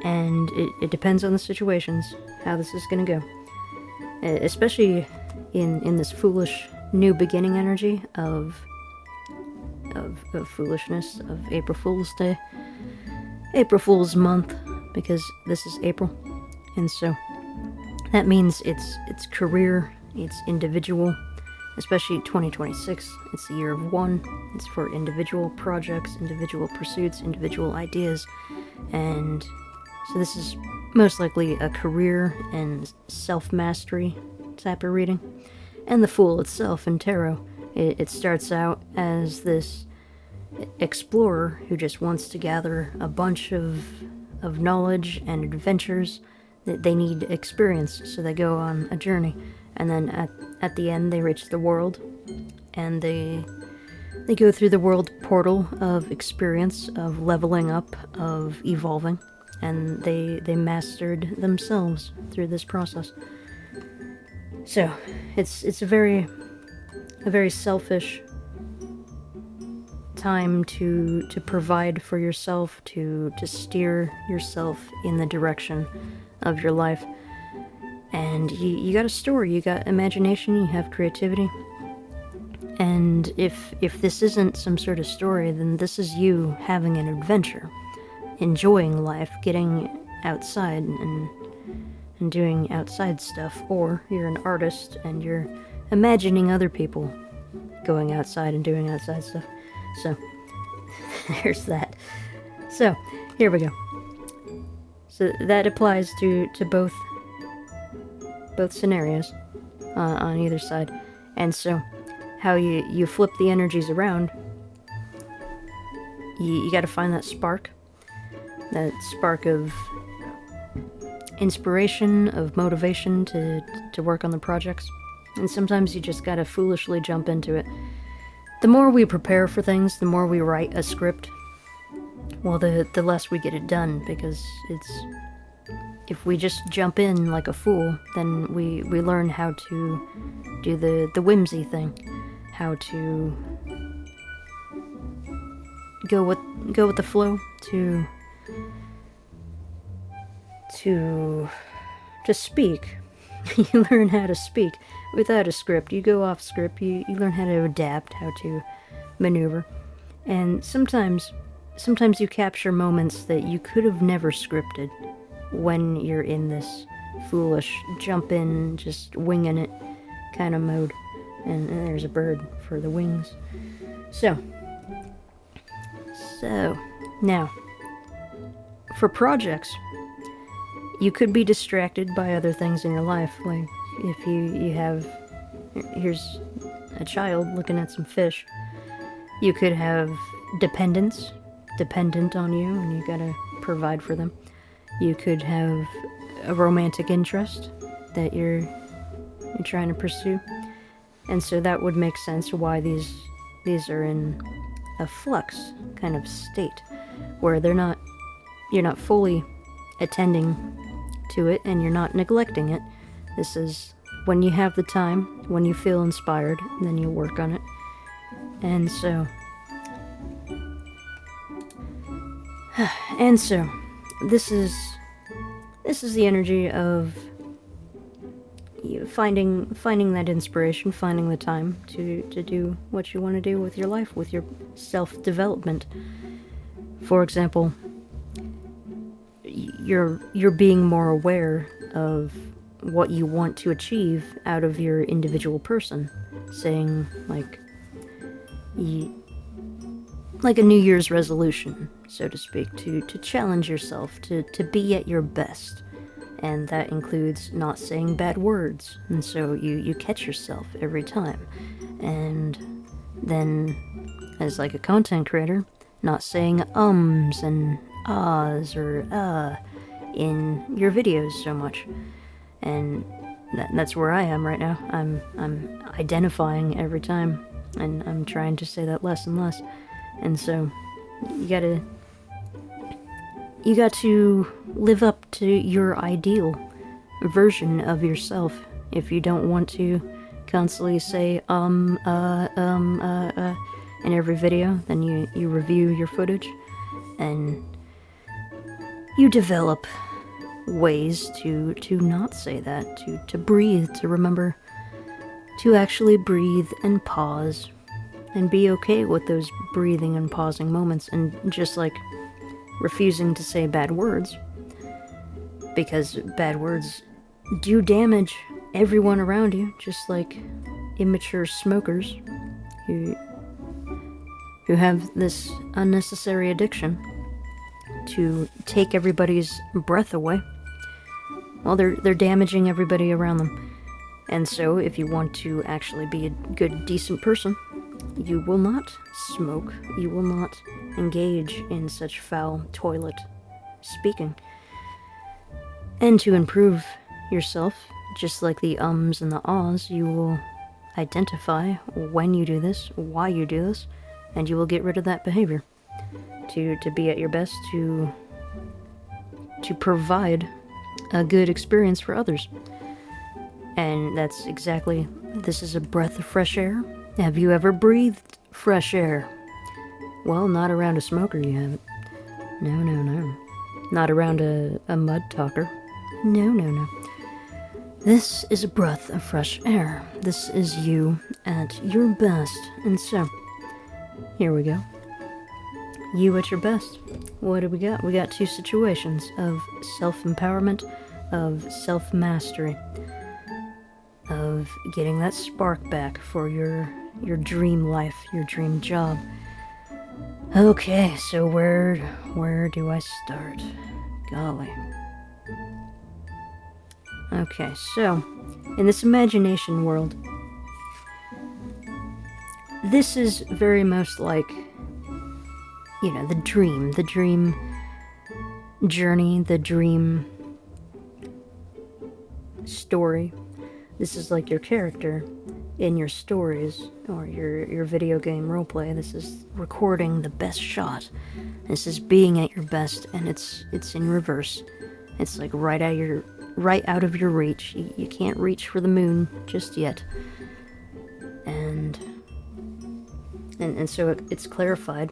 And it depends on the situations, how this is going to go. Especially in this foolish new beginning energy of foolishness, of April Fool's Day, April Fool's Month, because this is April. And so that means it's career, it's individual, especially 2026. It's the year of one. It's for individual projects, individual pursuits, individual ideas. And so this is most likely a career and self-mastery type of reading. And the Fool itself in tarot, it starts out as this explorer who just wants to gather a bunch of knowledge and adventures They need experience, so they go on a journey. And then at the end, they reach the world, and they go through the world portal of experience, of leveling up, of evolving, and they mastered themselves through this process. So, it's a very selfish time to provide for yourself, to steer yourself in the direction of your life. And you got a story, you got imagination, you have creativity. And if this isn't some sort of story, then this is you having an adventure, enjoying life, getting outside and doing outside stuff. Or you're an artist and you're imagining other people going outside and doing outside stuff. So, there's that. So, here we go. So that applies to both scenarios on either side. And so, how you flip the energies around, you gotta find that spark of inspiration, of motivation to work on the projects. And sometimes you just gotta foolishly jump into it. The more we prepare for things, the more we write a script, well, the less we get it done, because if we just jump in like a fool, then we learn how to do the whimsy thing, how to go with the flow, to speak. You learn how to speak without a script. You go off script, you learn how to adapt, how to maneuver. And sometimes you capture moments that you could have never scripted when you're in this foolish, jump in, just winging it kind of mode. And there's a bird for the wings. So, now, for projects, you could be distracted by other things in your life. Like, if you have, here's a child looking at some fish. You could have dependent on you, and you gotta provide for them. You could have a romantic interest that you're trying to pursue. And so that would make sense why these are in a flux kind of state, where you're not fully attending to it, and you're not neglecting it. This is when you have the time, when you feel inspired, then you work on it. And so this is the energy of you finding that inspiration, finding the time to do what you want to do with your life, with your self-development. For example, you're being more aware of what you want to achieve out of your individual person. Saying, like a New Year's resolution, so to speak, to challenge yourself, to be at your best. And that includes not saying bad words. And so you catch yourself every time. And then, as like a content creator, not saying ums and ahs or in your videos so much. And that's where I am right now. I'm identifying every time, and I'm trying to say that less and less. And so you got to live up to your ideal version of yourself. If you don't want to constantly say in every video, then you review your footage, and you develop ways to not say that, to breathe, to remember to actually breathe and pause, and be okay with those breathing and pausing moments, and just like refusing to say bad words, because bad words do damage everyone around you, just like immature smokers who have this unnecessary addiction to take everybody's breath away. Well, they're damaging everybody around them. And so, if you want to actually be a good, decent person, you will not smoke, you will not engage in such foul toilet speaking. And to improve yourself, just like the ums and the ahs, you will identify when you do this, why you do this, and you will get rid of that behavior. To be at your best, to provide a good experience for others. And that's exactly, this is a breath of fresh air. Have you ever breathed fresh air? Well, not around a smoker you haven't. No. Not around a mud talker. No. This is a breath of fresh air. This is you at your best. And so, here we go. You at your best. What do we got? We got two situations of self-empowerment, of self-mastery, of getting that spark back for your dream life, your dream job. Okay, so where do I start? Golly. Okay, so, in this imagination world, this is very most like, the dream journey, the dream story. This is like your character in your stories, or your video game roleplay. This is recording the best shot. This is being at your best, and it's in reverse. It's like right out of your reach. You can't reach for the moon just yet. And so it's clarified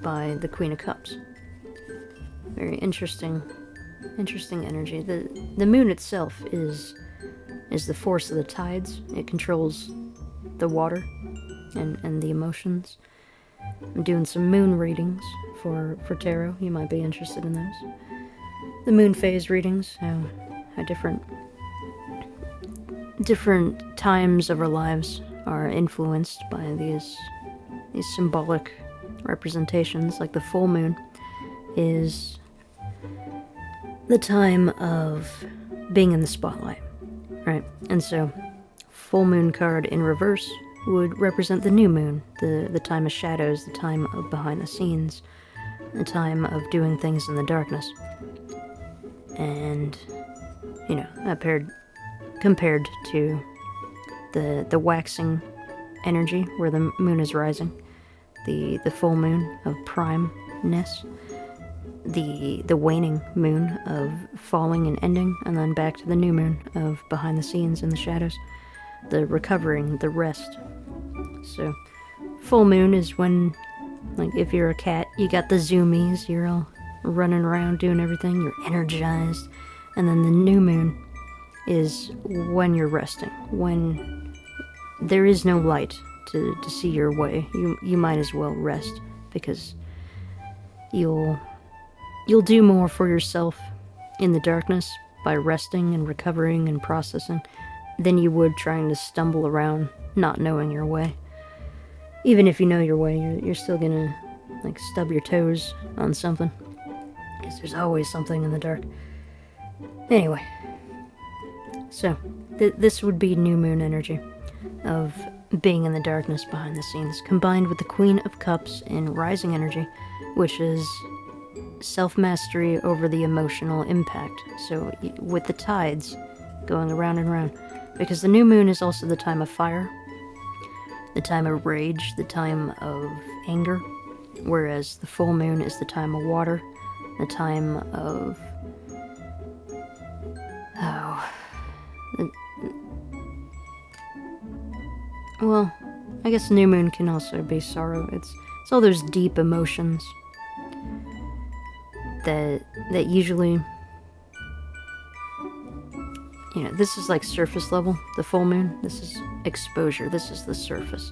by the Queen of Cups. Very interesting energy. The moon itself is the force of the tides. It controls the water and the emotions. I'm doing some moon readings for tarot. You might be interested in those. The moon phase readings, how different times of our lives are influenced by these symbolic representations. Like the full moon is the time of being in the spotlight, right? And so full moon card in reverse would represent the new moon, the time of shadows, the time of behind the scenes, the time of doing things in the darkness. And compared to the waxing energy where the moon is rising, the full moon of primeness, the waning moon of falling and ending, and then back to the new moon of behind the scenes in the shadows, the recovering, the rest. So full moon is when, like, if you're a cat, you got the zoomies, you're all running around doing everything, you're energized. And then the new moon is when you're resting, when there is no light to see your way. You might as well rest, because you'll do more for yourself in the darkness by resting and recovering and processing than you would trying to stumble around not knowing your way. Even if you know your way, you're still gonna stub your toes on something, because there's always something in the dark. Anyway, so this would be new moon energy of being in the darkness behind the scenes, combined with the Queen of Cups in rising energy, which is self-mastery over the emotional impact. So with the tides going around and around, because the new moon is also the time of fire, the time of rage, the time of anger, whereas the full moon is the time of water, the time of well, I guess new moon can also be sorrow. It's all those deep emotions that usually, this is like surface level. The full moon, this is exposure. This is the surface.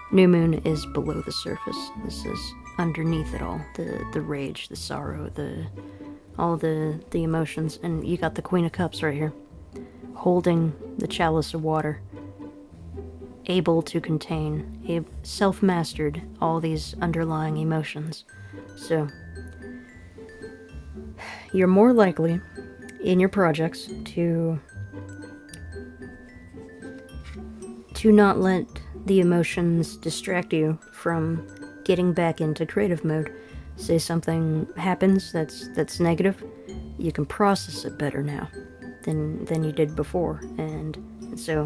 New moon is below the surface. This is underneath it all. The rage, the sorrow, all the emotions. And you got the Queen of Cups right here, holding the chalice of water, able to contain, self-mastered all these underlying emotions. So you're more likely in your projects to not let the emotions distract you from getting back into creative mode. Say something happens that's negative, you can process it better now than you did before, and so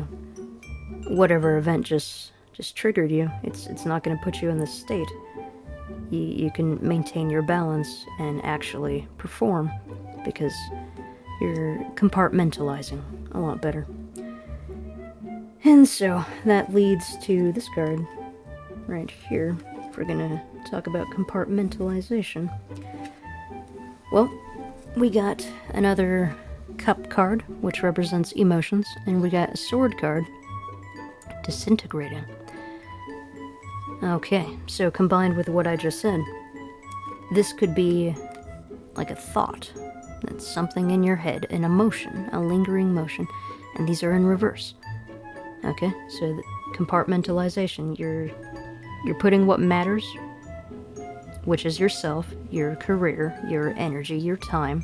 whatever event just triggered you, it's not going to put you in this state. You can maintain your balance and actually perform because you're compartmentalizing a lot better. And so that leads to this card right here, if we're gonna talk about compartmentalization. Well, we got another cup card, which represents emotions, and we got a sword card, disintegrating. Okay, so combined with what I just said, this could be like a thought. That's something in your head, an emotion, a lingering motion, and these are in reverse. Okay, so the compartmentalization, you're putting what matters, which is yourself, your career, your energy, your time,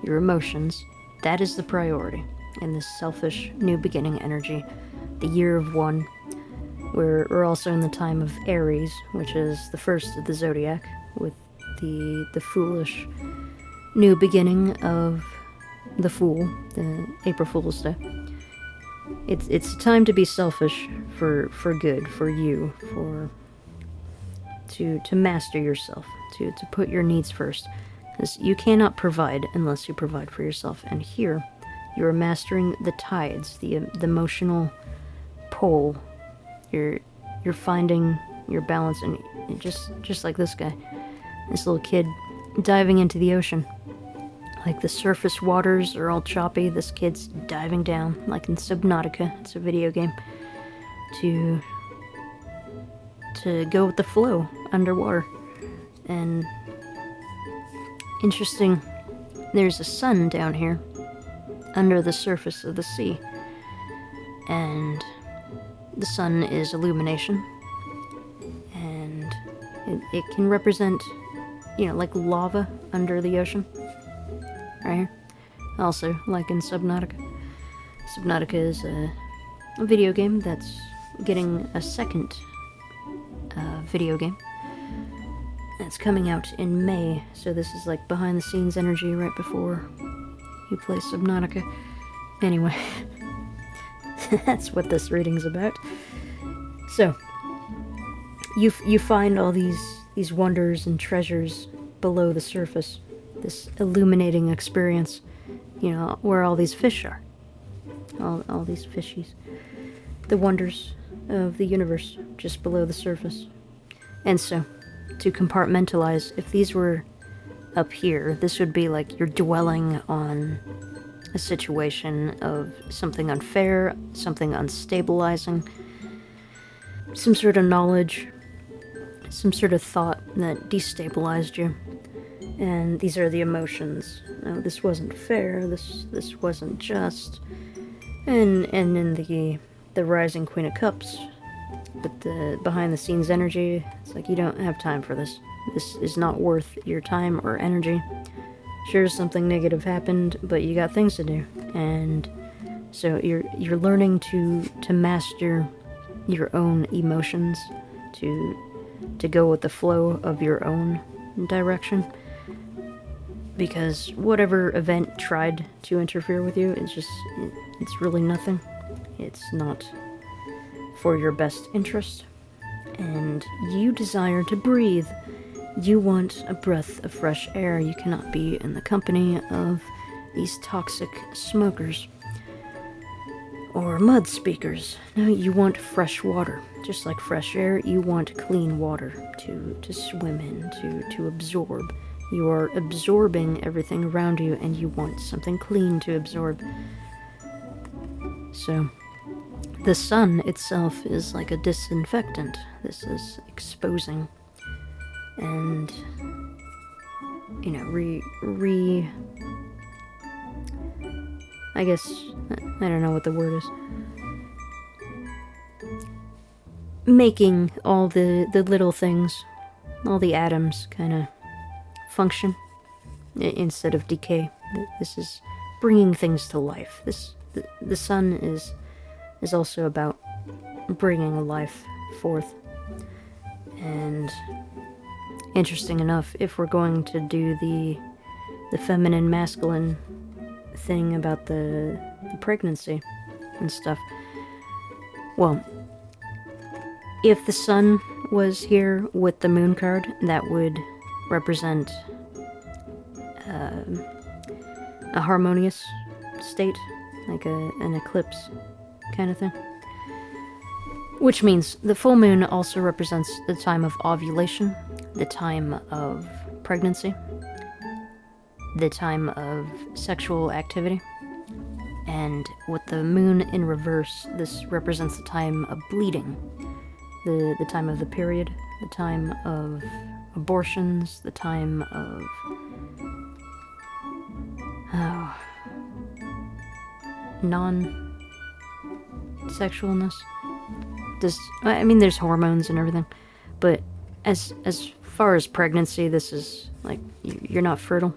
your emotions. That is the priority in this selfish new beginning energy, the year of one. We're also in the time of Aries, which is the first of the zodiac, with the foolish new beginning of the Fool, the April Fool's Day. It's time to be selfish for good, for you, to master yourself, to put your needs first. Because you cannot provide unless you provide for yourself. And here, you are mastering the tides, the emotional pole. You're finding your balance, and just like this guy, this little kid diving into the ocean. Like the surface waters are all choppy, this kid's diving down, like in Subnautica, it's a video game, to go with the flow underwater. And interesting, there's a sun down here under the surface of the sea, and the sun is illumination, and it can represent, like lava under the ocean. Right here. Also, like in Subnautica. Subnautica is a video game that's getting a second video game. It's coming out in May, so this is like behind the scenes energy right before you play Subnautica. Anyway, that's what this reading's about. So, you find all these wonders and treasures below the surface. This illuminating experience, where all these fish are. All these fishies. The wonders of the universe just below the surface. And so, to compartmentalize, if these were up here, this would be like you're dwelling on a situation of something unfair, something unstabilizing, some sort of knowledge, some sort of thought that destabilized you. And these are the emotions. No, this wasn't fair, this wasn't just. And in the Rising Queen of Cups, but the behind the scenes energy, it's like you don't have time for this. This is not worth your time or energy. Sure, something negative happened, but you got things to do. And so you're learning to master your own emotions, to go with the flow of your own direction. Because whatever event tried to interfere with you, it's really nothing. It's not for your best interest. And you desire to breathe. You want a breath of fresh air. You cannot be in the company of these toxic smokers or mud speakers. No, you want fresh water. Just like fresh air, you want clean water to swim in, to absorb. You are absorbing everything around you, and you want something clean to absorb. So, the sun itself is like a disinfectant. This is exposing and, I guess, I don't know what the word is. Making all the little things, all the atoms kind of function instead of decay. This is bringing things to life. The sun is also about bringing life forth. And interesting enough, if we're going to do the feminine masculine thing about the pregnancy and stuff. Well, if the sun was here with the moon card, that would represent a harmonious state, like an eclipse kind of thing. Which means the full moon also represents the time of ovulation, the time of pregnancy, the time of sexual activity, and with the moon in reverse, this represents the time of bleeding, the time of the period, the time of abortions, the time of non-sexualness. I mean, there's hormones and everything, but as far as pregnancy, this is like you're not fertile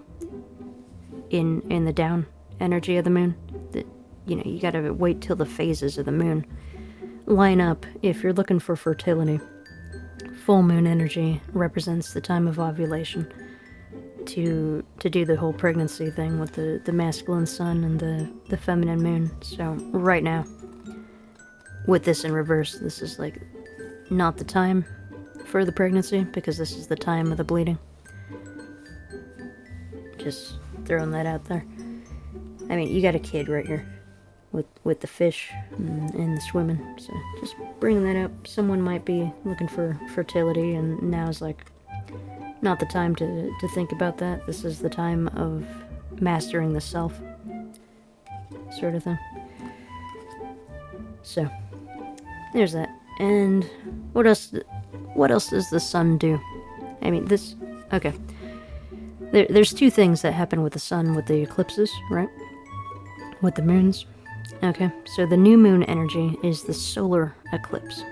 in the down energy of the moon. That you gotta wait till the phases of the moon line up if you're looking for fertility. Full moon energy represents the time of ovulation to do the whole pregnancy thing with the masculine sun and the feminine moon. So right now, with this in reverse, this is like not the time for the pregnancy because this is the time of the bleeding. Just throwing that out there. I mean, you got a kid right here with the fish and the swimming, so just bringing that up. Someone might be looking for fertility, and now's like not the time to think about that. This is the time of mastering the self, sort of thing. So there's that. And what else does the sun do? I mean, okay. There's two things that happen with the sun with the eclipses, right? With the moons. Okay, so the new moon energy is the solar eclipse.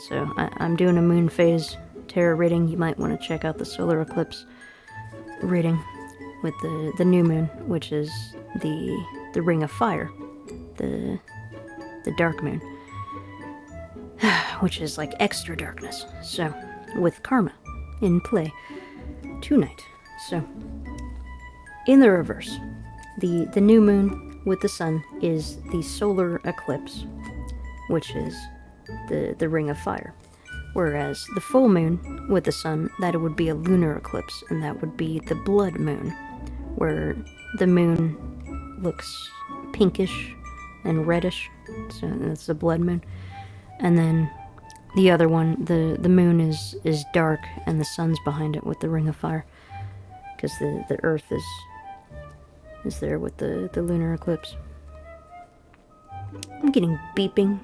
So I'm doing a moon phase tarot reading. You might want to check out the solar eclipse reading with the new moon, which is the ring of fire, the dark moon, which is like extra darkness. So with karma in play tonight. So in the reverse, the new moon with the sun is the solar eclipse, which is the ring of fire. Whereas the full moon with the sun, that would be a lunar eclipse, and that would be the blood moon, where the moon looks pinkish and reddish, so that's the blood moon. And then the other one, the moon is dark, and the sun's behind it with the ring of fire, because the earth is there with the lunar eclipse. I'm getting beeping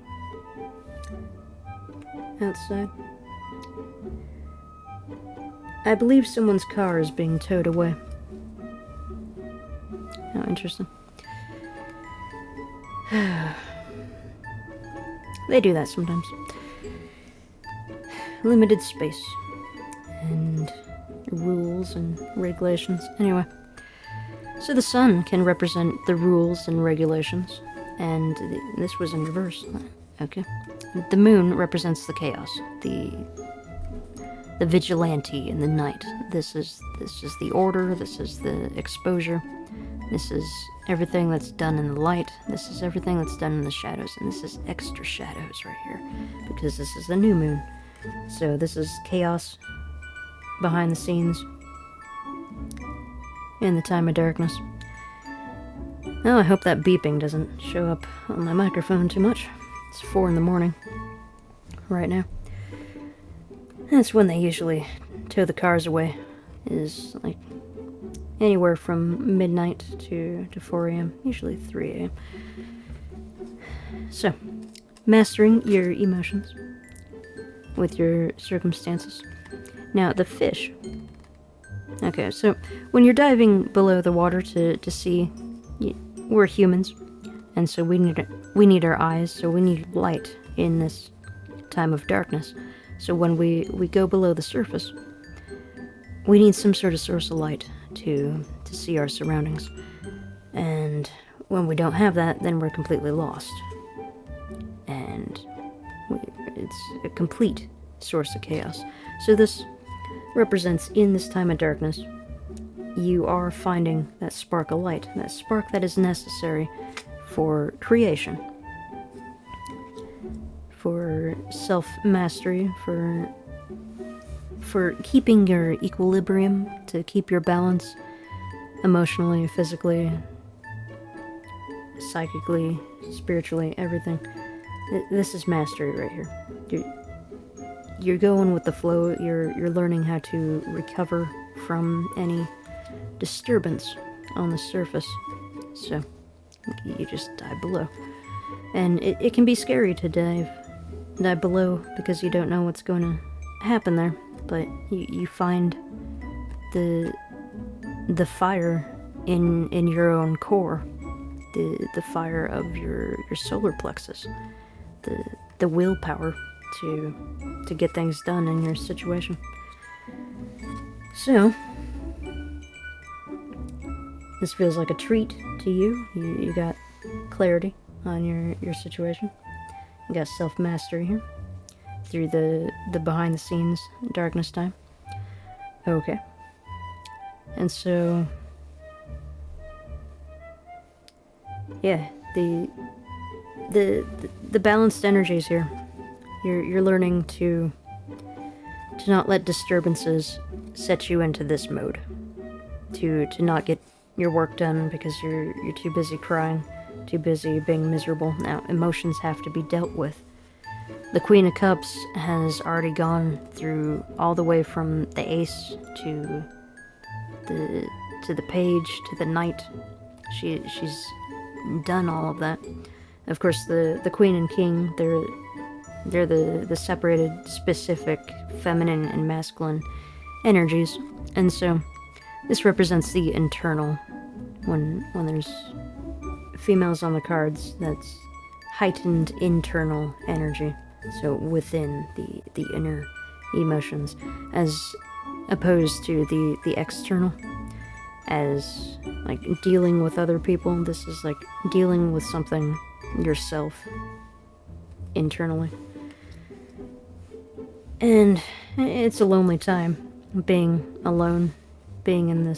outside. I believe someone's car is being towed away. Oh, interesting. They do that sometimes. Limited space and rules and regulations. Anyway, so the sun can represent the rules and regulations, and this was in reverse. Okay. The moon represents the chaos, the vigilante in the night. This is the order, this is the exposure, this is everything that's done in the light, this is everything that's done in the shadows, and this is extra shadows right here, because this is the new moon. So this is chaos behind the scenes in the time of darkness. Oh, I hope that beeping doesn't show up on my microphone too much. It's 4 in the morning right now. That's when they usually tow the cars away, is like anywhere from midnight to 4 a.m., usually 3 a.m. So, mastering your emotions with your circumstances. Now, the fish. Okay, so when you're diving below the water to see, we're humans, and so we need our eyes, so we need light in this time of darkness. So when we go below the surface, we need some sort of source of light to see our surroundings. And when we don't have that, then we're completely lost. And it's a complete source of chaos. So this represents, in this time of darkness, you are finding that spark of light, that spark that is necessary for creation, for self-mastery, for keeping your equilibrium, to keep your balance emotionally, physically, psychically, spiritually, everything. This is mastery right here. You're going with the flow. You're learning how to recover from any disturbance on the surface. So you just dive below, and it can be scary to dive below because you don't know what's going to happen there. But you find the fire in your own core, the fire of your solar plexus, the willpower to get things done in your situation. So this feels like a treat to you. You got clarity on your situation. You got self-mastery here through the behind-the-scenes darkness time. Okay. And so, yeah, the balanced energies here. You're learning to not let disturbances set you into this mode. To not get your work done because you're too busy crying, too busy being miserable. Now, emotions have to be dealt with. The Queen of Cups has already gone through all the way from the Ace to the Page to the Knight. She's done all of that. Of course, the Queen and King, they're the separated, specific feminine and masculine energies, and so this represents the internal. When there's females on the cards, that's heightened internal energy. So within the inner emotions, as opposed to the external, as like dealing with other people. This is like dealing with something yourself internally. And it's a lonely time, being alone, being in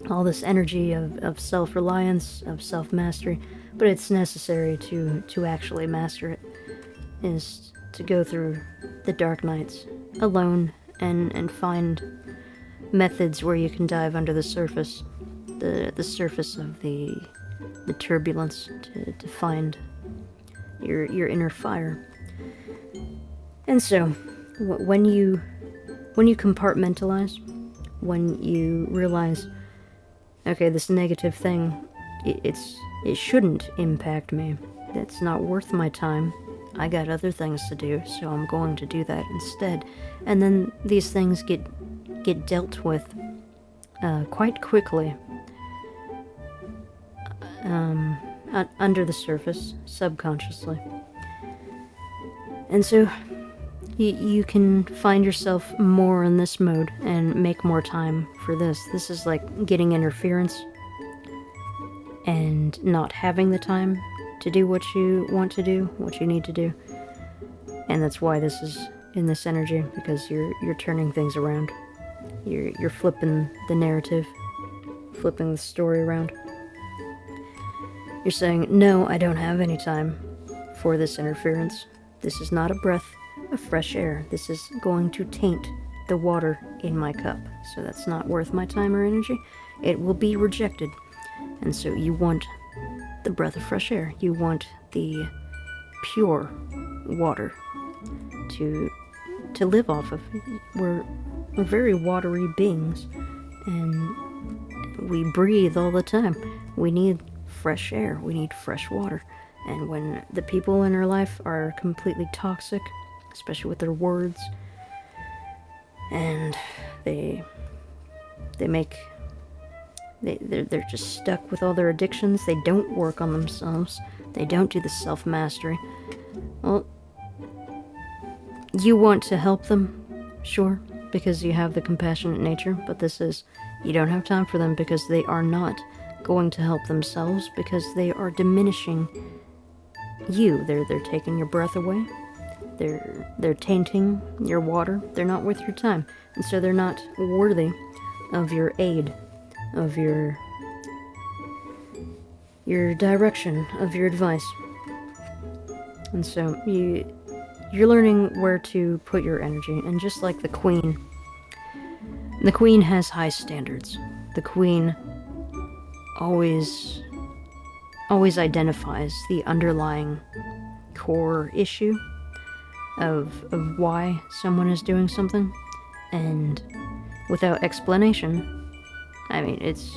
all this energy of self-reliance, of self-mastery, but it's necessary to actually master it, is to go through the dark nights alone and find methods where you can dive under the surface, the surface of the turbulence, to find your inner fire. And so, when you compartmentalize, when you realize, okay, this negative thing, it shouldn't impact me. It's not worth my time. I got other things to do, so I'm going to do that instead. And then these things get dealt with quite quickly under the surface, subconsciously. And so you can find yourself more in this mode and make more time for this. This is like getting interference and not having the time to do what you want to do, what you need to do. And that's why this is in this energy, because you're turning things around. You're flipping the narrative, flipping the story around. You're saying, no, I don't have any time for this interference. This is not a breath of fresh air. This is going to taint the water in my cup. So that's not worth my time or energy. It will be rejected. And so you want the breath of fresh air. You want the pure water to live off of. We're very watery beings, and we breathe all the time. We need fresh air. We need fresh water. And when the people in our life are completely toxic, especially with their words, and they're just stuck with all their addictions. They don't work on themselves. They don't do the self-mastery. Well, you want to help them, sure, because you have the compassionate nature, but this is, you don't have time for them because they are not going to help themselves, because they are diminishing you. They're taking your breath away. They're tainting your water. They're not worth your time, and so they're not worthy of your aid, of your direction, of your advice. And so you're learning where to put your energy, and just like the Queen has high standards. The Queen always identifies the underlying core issue of why someone is doing something, and without explanation, I mean, it's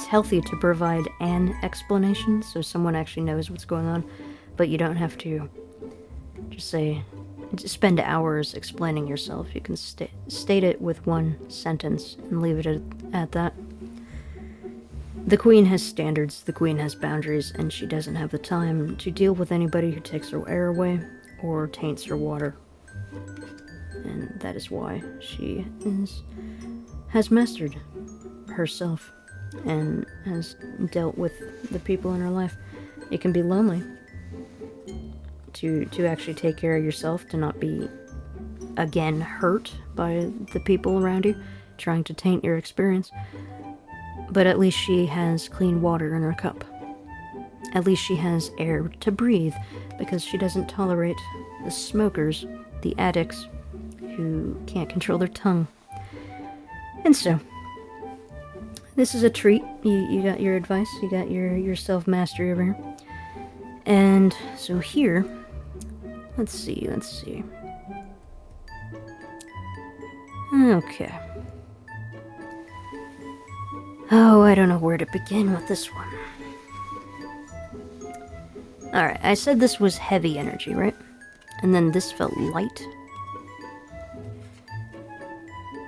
healthy to provide an explanation so someone actually knows what's going on, but you don't have to just spend hours explaining yourself. You can state it with one sentence and leave it at that. The Queen has standards, the Queen has boundaries, and she doesn't have the time to deal with anybody who takes her air away or taints her water. And that is why she has mastered herself and has dealt with the people in her life. It can be lonely to actually take care of yourself, to not be again hurt by the people around you trying to taint your experience. But at least she has clean water in her cup. At least she has air to breathe, because she doesn't tolerate the smokers, the addicts, who can't control their tongue. And so, this is a treat. You got your advice, you got your self-mastery over here. And so here, let's see. Okay. Oh, I don't know where to begin with this one. Alright, I said this was heavy energy, right? And then this felt light.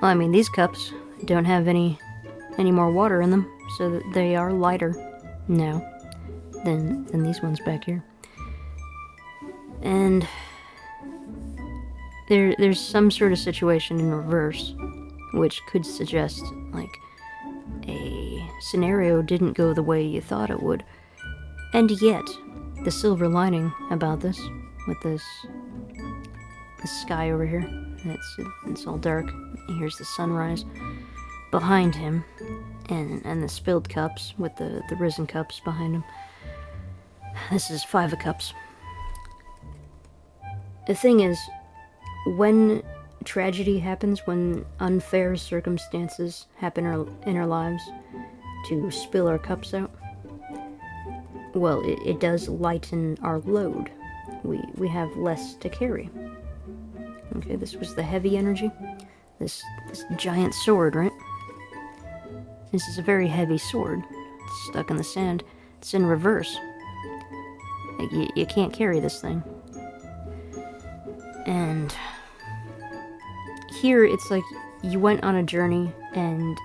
Well, I mean, these cups don't have any more water in them, so that they are lighter now than these ones back here. And there's some sort of situation in reverse, which could suggest, like, a scenario didn't go the way you thought it would. And yet, the silver lining about this, with this sky over here, it's all dark, here's the sunrise behind him, and the spilled cups with the risen cups behind him. This is 5 of Cups. The thing is, when tragedy happens, when unfair circumstances happen in our lives to spill our cups out, well, it does lighten our load. We have less to carry. Okay, this was the heavy energy. This giant sword, right? This is a very heavy sword. It's stuck in the sand. It's in reverse. Like, you can't carry this thing. And here, it's like you went on a journey and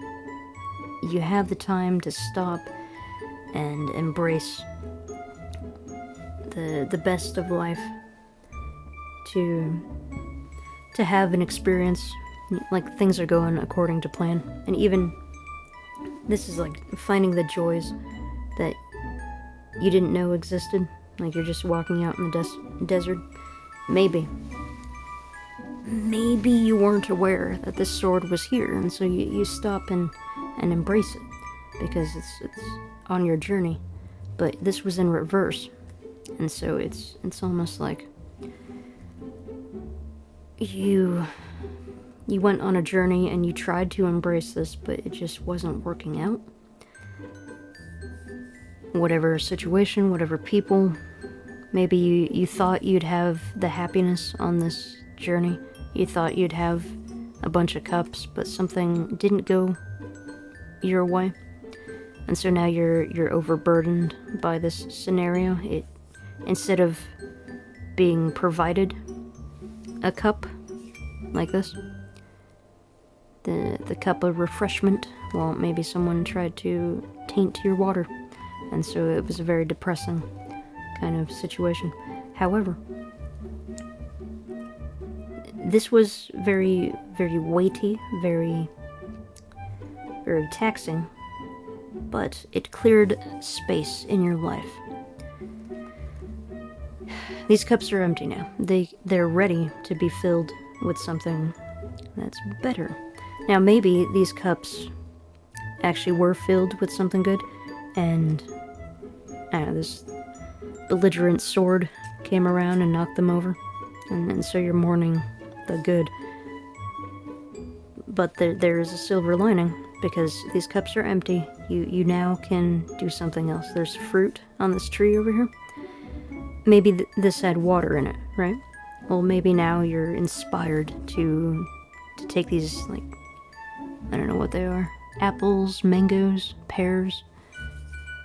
you have the time to stop and embrace the best of life, to have an experience, like things are going according to plan. And even this is like finding the joys that you didn't know existed. Like, you're just walking out in the desert. Maybe you weren't aware that this sword was here, and so you stop and embrace it, because it's on your journey. But this was in reverse, and so it's almost like you went on a journey and you tried to embrace this, but it just wasn't working out. Whatever situation, whatever people, maybe you thought you'd have the happiness on this journey. You thought you'd have a bunch of cups, but something didn't go your way. And so now you're overburdened by this scenario. Instead of being provided a cup like this, the cup of refreshment, well, maybe someone tried to taint your water, and so it was a very depressing kind of situation. However, this was very, very weighty, very, very taxing, but it cleared space in your life. These cups are empty now. They're ready to be filled with something that's better. Now maybe these cups actually were filled with something good, and I don't know, this belligerent sword came around and knocked them over, and so you're mourning the good. But there is a silver lining, because these cups are empty. You now can do something else. There's fruit on this tree over here. Maybe this had water in it, right? Well, maybe now you're inspired to take these, like, I don't know what they are. Apples, mangoes, pears.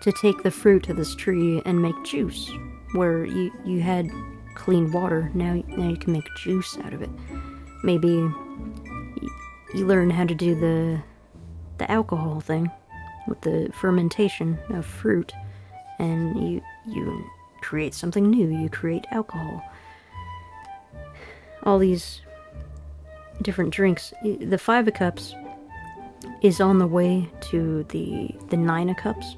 To take the fruit of this tree and make juice. Where you had clean water, now you can make juice out of it. Maybe you learn how to do the alcohol thing with the fermentation of fruit, and you create something new. You create alcohol. All these different drinks. The 5 of Cups is on the way to the 9 of Cups,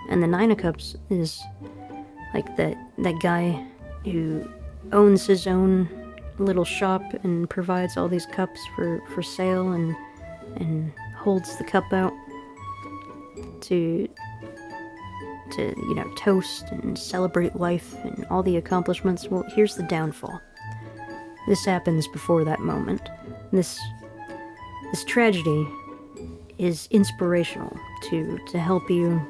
and the 9 of Cups is like that guy who owns his own little shop and provides all these cups for sale, and holds the cup out to toast and celebrate life and all the accomplishments. Well, here's the downfall. This happens before that moment. This tragedy is inspirational to help you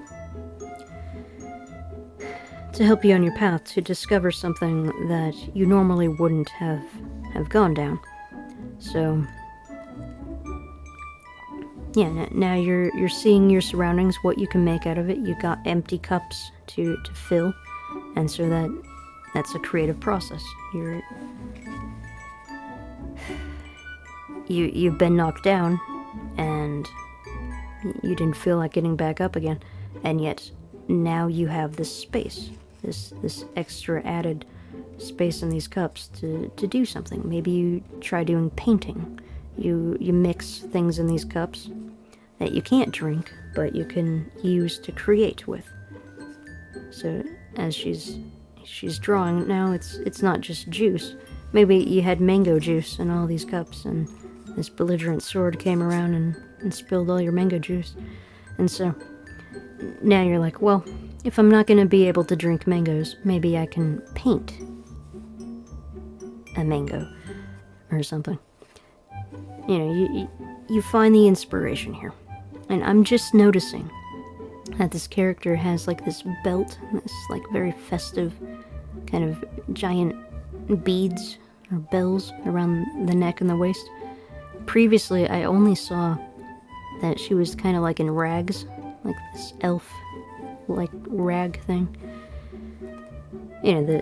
on your path to discover something that you normally wouldn't have gone down. So yeah, now you're seeing your surroundings, what you can make out of it. You got empty cups to fill, and so that's a creative process. You've been knocked down, and you didn't feel like getting back up again, and yet now you have this space, this extra added space in these cups to do something. Maybe you try doing painting. You mix things in these cups that you can't drink, but you can use to create with. So as she's drawing now, it's not just juice. Maybe you had mango juice in all these cups, and this belligerent sword came around and spilled all your mango juice. And so now you're like, well, if I'm not going to be able to drink mangoes, maybe I can paint a mango or something. You find the inspiration here. And I'm just noticing that this character has like this belt, this like very festive kind of giant beads or bells around the neck and the waist. Previously, I only saw that she was kind of like in rags, like this elf like rag thing.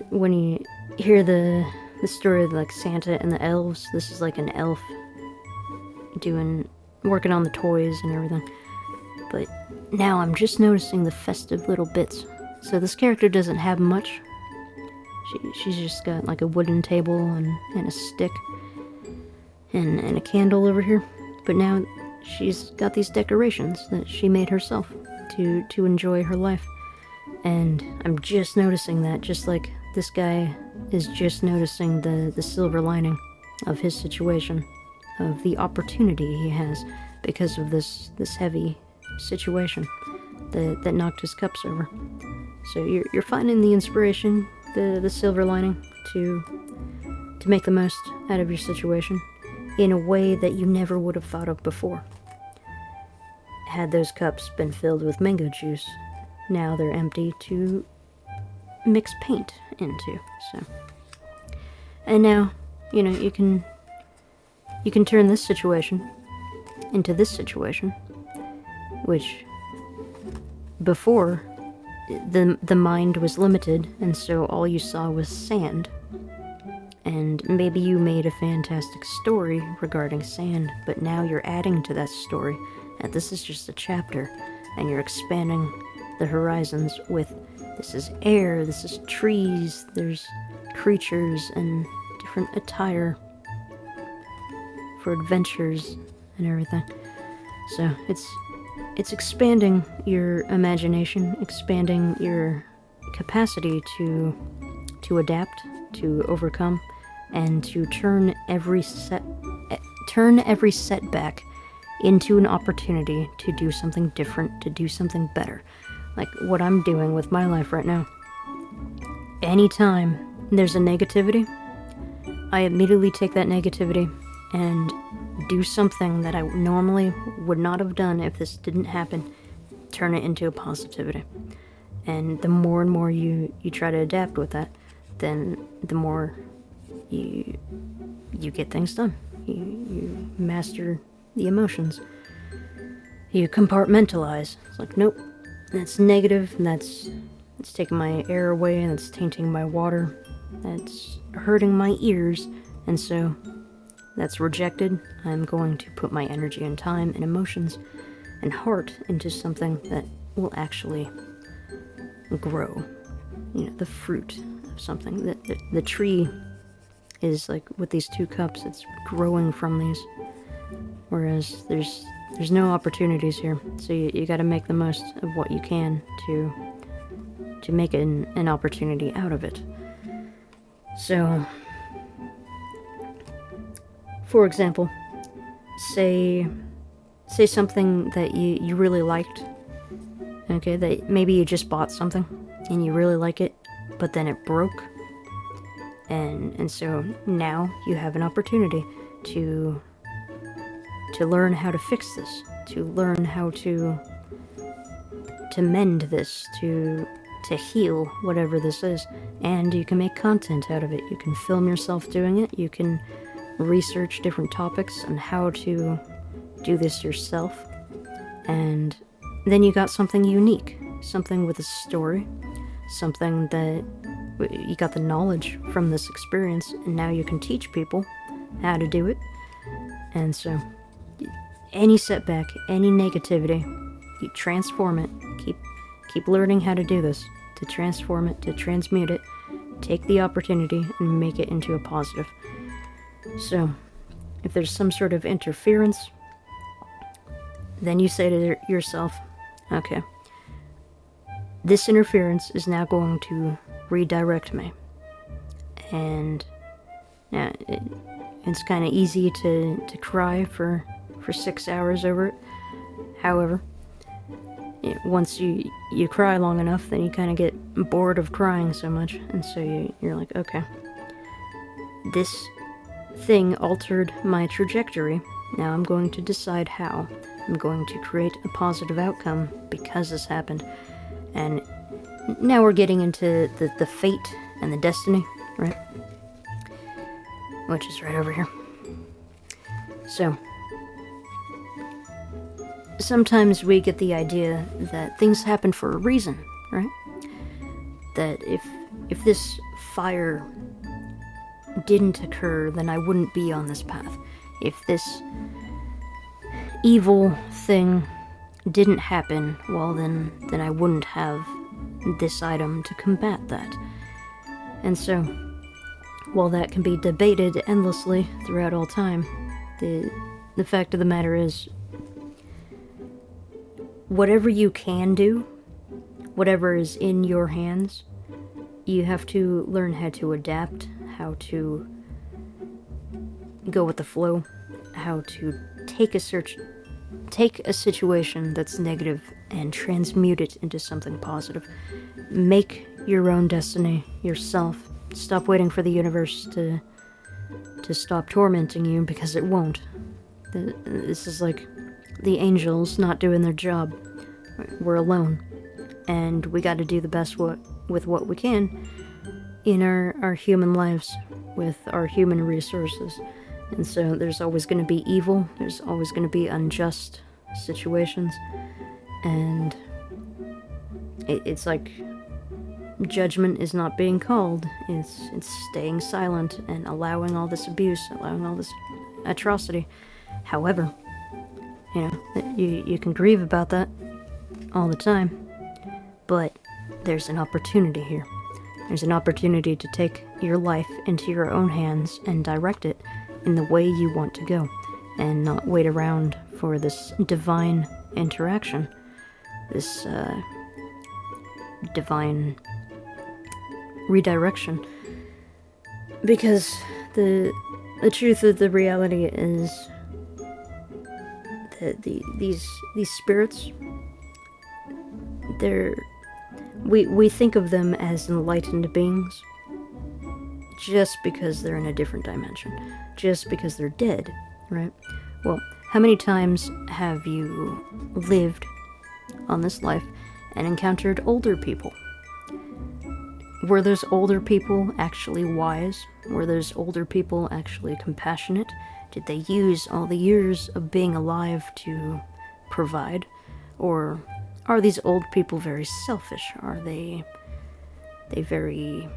When you hear the story of like Santa and the elves, this is like an elf working on the toys and everything. But now I'm just noticing the festive little bits. So this character doesn't have much. She's just got like a wooden table and a stick and a candle over here. But now she's got these decorations that she made herself to enjoy her life. And I'm just noticing that, just like this guy is just noticing the silver lining of his situation, of the opportunity he has because of this heavy situation that knocked his cups over. So you're finding the inspiration, the silver lining to make the most out of your situation in a way that you never would have thought of before. Had those cups been filled with mango juice, now they're empty to mix paint into. So, and now you can turn this situation into this situation, which before the mind was limited, and so all you saw was sand. And maybe you made a fantastic story regarding sand, but now you're adding to that story, and this is just a chapter, and you're expanding the horizons with, this is air, this is trees, there's creatures and different attire for adventures and everything. So it's expanding your imagination, expanding your capacity to adapt, to overcome, and to turn every setback into an opportunity to do something different, to do something better. Like what I'm doing with my life right now. Anytime there's a negativity, I immediately take that negativity and do something that I normally would not have done if this didn't happen, turn it into a positivity. And the more and more you try to adapt with that, then the more you get things done. You master the emotions. You compartmentalize. It's like, nope, that's negative, and it's taking my air away, and it's tainting my water, that's hurting my ears, and so that's rejected. I'm going to put my energy and time and emotions and heart into something that will actually grow. You know, the fruit of something. The tree is like with these 2 cups, it's growing from these. Whereas there's no opportunities here. So you gotta make the most of what you can to make an opportunity out of it. So, for example, say something that you really liked. Okay, that maybe you just bought something and you really like it, but then it broke. And so now you have an opportunity to learn how to fix this, to learn how to mend this, to heal whatever this is. And you can make content out of it. You can film yourself doing it. You can research different topics on how to do this yourself. And then you got something unique, something with a story, something that you got the knowledge from this experience, and now you can teach people how to do it. And so any setback, any negativity, you transform it. Keep learning how to do this, to transform it, to transmute it, take the opportunity and make it into a positive. So if there's some sort of interference, then you say to yourself, okay, this interference is now going to redirect me. And now it's kind of easy to cry for 6 hours over it. However, once you cry long enough, then you kind of get bored of crying so much, and so you're like, okay, this thing altered my trajectory. Now I'm going to decide how. I'm going to create a positive outcome because this happened. And now we're getting into the fate and the destiny, right? Which is right over here. So, sometimes we get the idea that things happen for a reason, right? That if this fire didn't occur, then I wouldn't be on this path. If this evil thing didn't happen, well then I wouldn't have this item to combat that. And so, while that can be debated endlessly throughout all time, the fact of the matter is, whatever you can do, whatever is in your hands, you have to learn how to adapt, how to go with the flow, how to take a situation that's negative and transmute it into something positive. Make your own destiny yourself. Stop waiting for the universe to stop tormenting you, because it won't. This is like the angels not doing their job. We're alone, and we got to do the best with what we can in our human lives, with our human resources. And so there's always going to be evil, there's always going to be unjust situations, and it's like judgment is not being called, it's staying silent and allowing all this abuse, allowing all this atrocity. However, you can grieve about that all the time, but there's an opportunity here. There's an opportunity to take your life into your own hands and direct it in the way you want to go, and not wait around for this divine interaction, this divine redirection. Because the truth of the reality is these spirits, we think of them as enlightened beings just because they're in a different dimension, just because they're dead, right? Well, how many times have you lived on this life and encountered older people? Were those older people actually wise? Were those older people actually compassionate? Did they use all the years of being alive to provide? Or are these old people very selfish? Are they very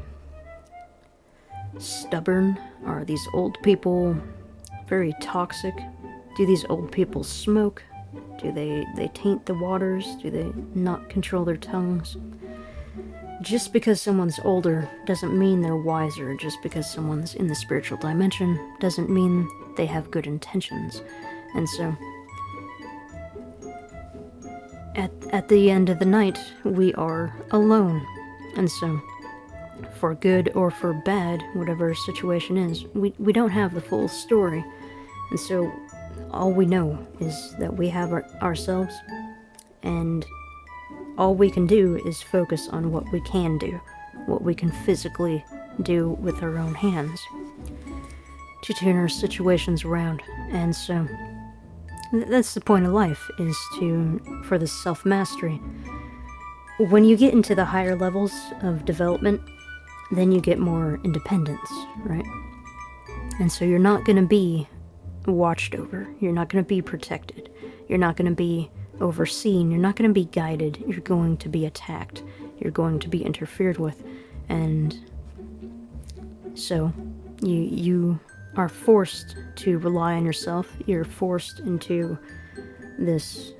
stubborn? Are these old people very toxic? Do these old people smoke? Do they taint the waters? Do they not control their tongues? Just because someone's older doesn't mean they're wiser. Just because someone's in the spiritual dimension doesn't mean they have good intentions. And so, at the end of the night, we are alone. And so, for good or for bad, whatever our situation is, we don't have the full story. And so, all we know is that we have ourselves, and all we can do is focus on what we can do, what we can physically do with our own hands to turn our situations around. And so that's the point of life, is for the self-mastery. When you get into the higher levels of development, then you get more independence, right? And so you're not going to be watched over, you're not going to be protected, you're not going to be overseen, you're not going to be guided, you're going to be attacked, you're going to be interfered with. And so you are forced to rely on yourself. You're forced into this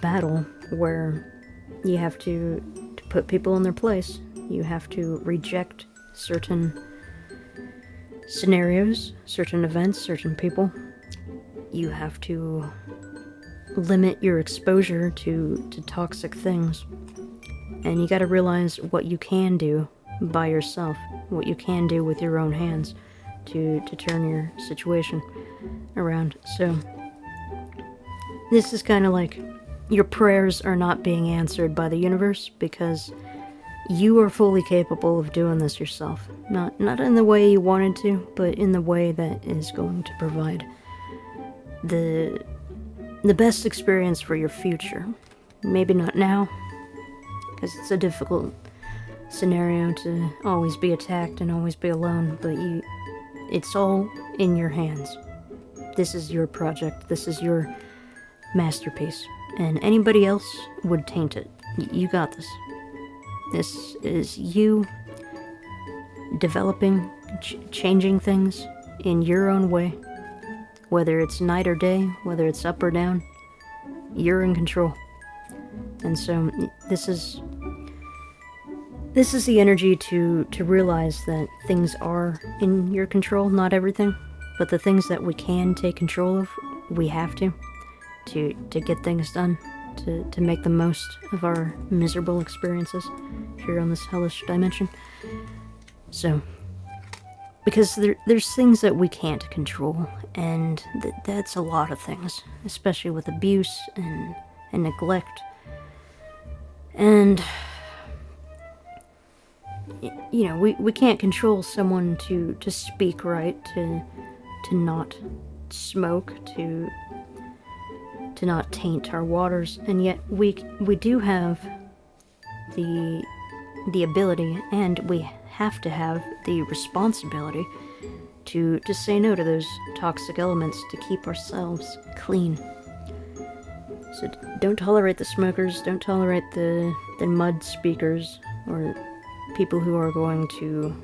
battle where you have to put people in their place. You have to reject certain scenarios, certain events, certain people. You have to limit your exposure to toxic things. And you gotta realize what you can do by yourself, what you can do with your own hands to turn your situation around. So this is kind of like your prayers are not being answered by the universe because you are fully capable of doing this yourself. Not in the way you wanted to, but in the way that is going to provide the best experience for your future. Maybe not now, because it's a difficult scenario to always be attacked and always be alone, but it's all in your hands. This is your project, this is your masterpiece, and anybody else would taint it. You got this. This is you developing, changing things in your own way. Whether it's night or day, whether it's up or down, you're in control. And so this is the energy to realize that things are in your control, not everything, but the things that we can take control of, we have to get things done, to make the most of our miserable experiences here on this hellish dimension. So, because there's things that we can't control, and that's a lot of things, especially with abuse and neglect. And you know, we can't control someone to speak right, to not smoke, to not taint our waters, and yet we do have the ability, and we have to have the responsibility to say no to those toxic elements to keep ourselves clean. So don't tolerate the smokers, don't tolerate the mud speakers, or people who are going to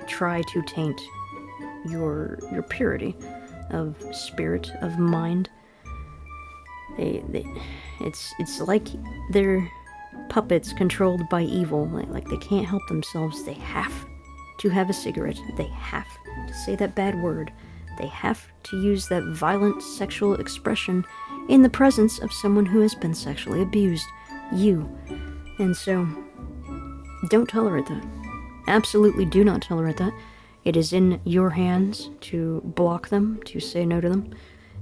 try to taint your purity of spirit, of mind. It's like they're puppets controlled by evil. Like they can't help themselves. They have to have a cigarette. They have to say that bad word. They have to use that violent sexual expression in the presence of someone who has been sexually abused. You. And so, don't tolerate that. Absolutely do not tolerate that. It is in your hands to block them, to say no to them,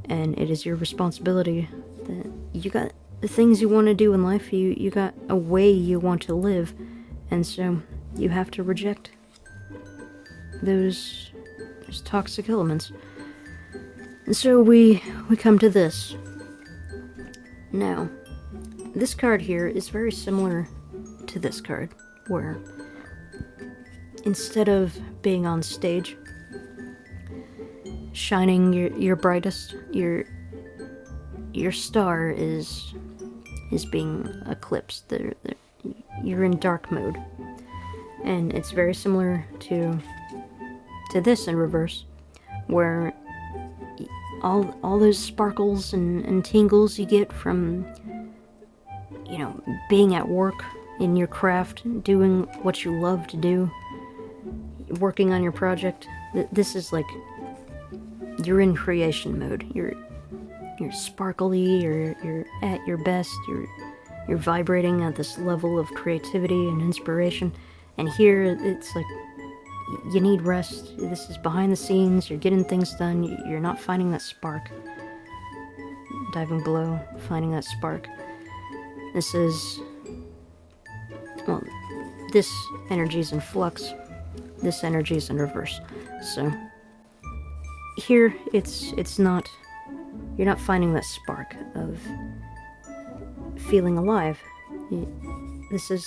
and it is your responsibility that you got the things you want to do in life, you got a way you want to live, and so you have to reject those toxic elements. And so we come to this. Now, this card here is very similar to this card, where instead of being on stage, shining your brightest, your star is being eclipsed. You're in dark mode, and it's very similar to this in reverse, where all those sparkles and tingles you get from, you know, being at work in your craft, doing what you love to do, working on your project. This is like, you're in creation mode. You're sparkly, you're at your best, you're vibrating at this level of creativity and inspiration. And here it's like, you need rest. This is behind the scenes, you're getting things done, you're not finding that spark. Diving below, finding that spark. This is, well, this energy is in flux, this energy is in reverse. So here it's not, you're not finding that spark of feeling alive. This is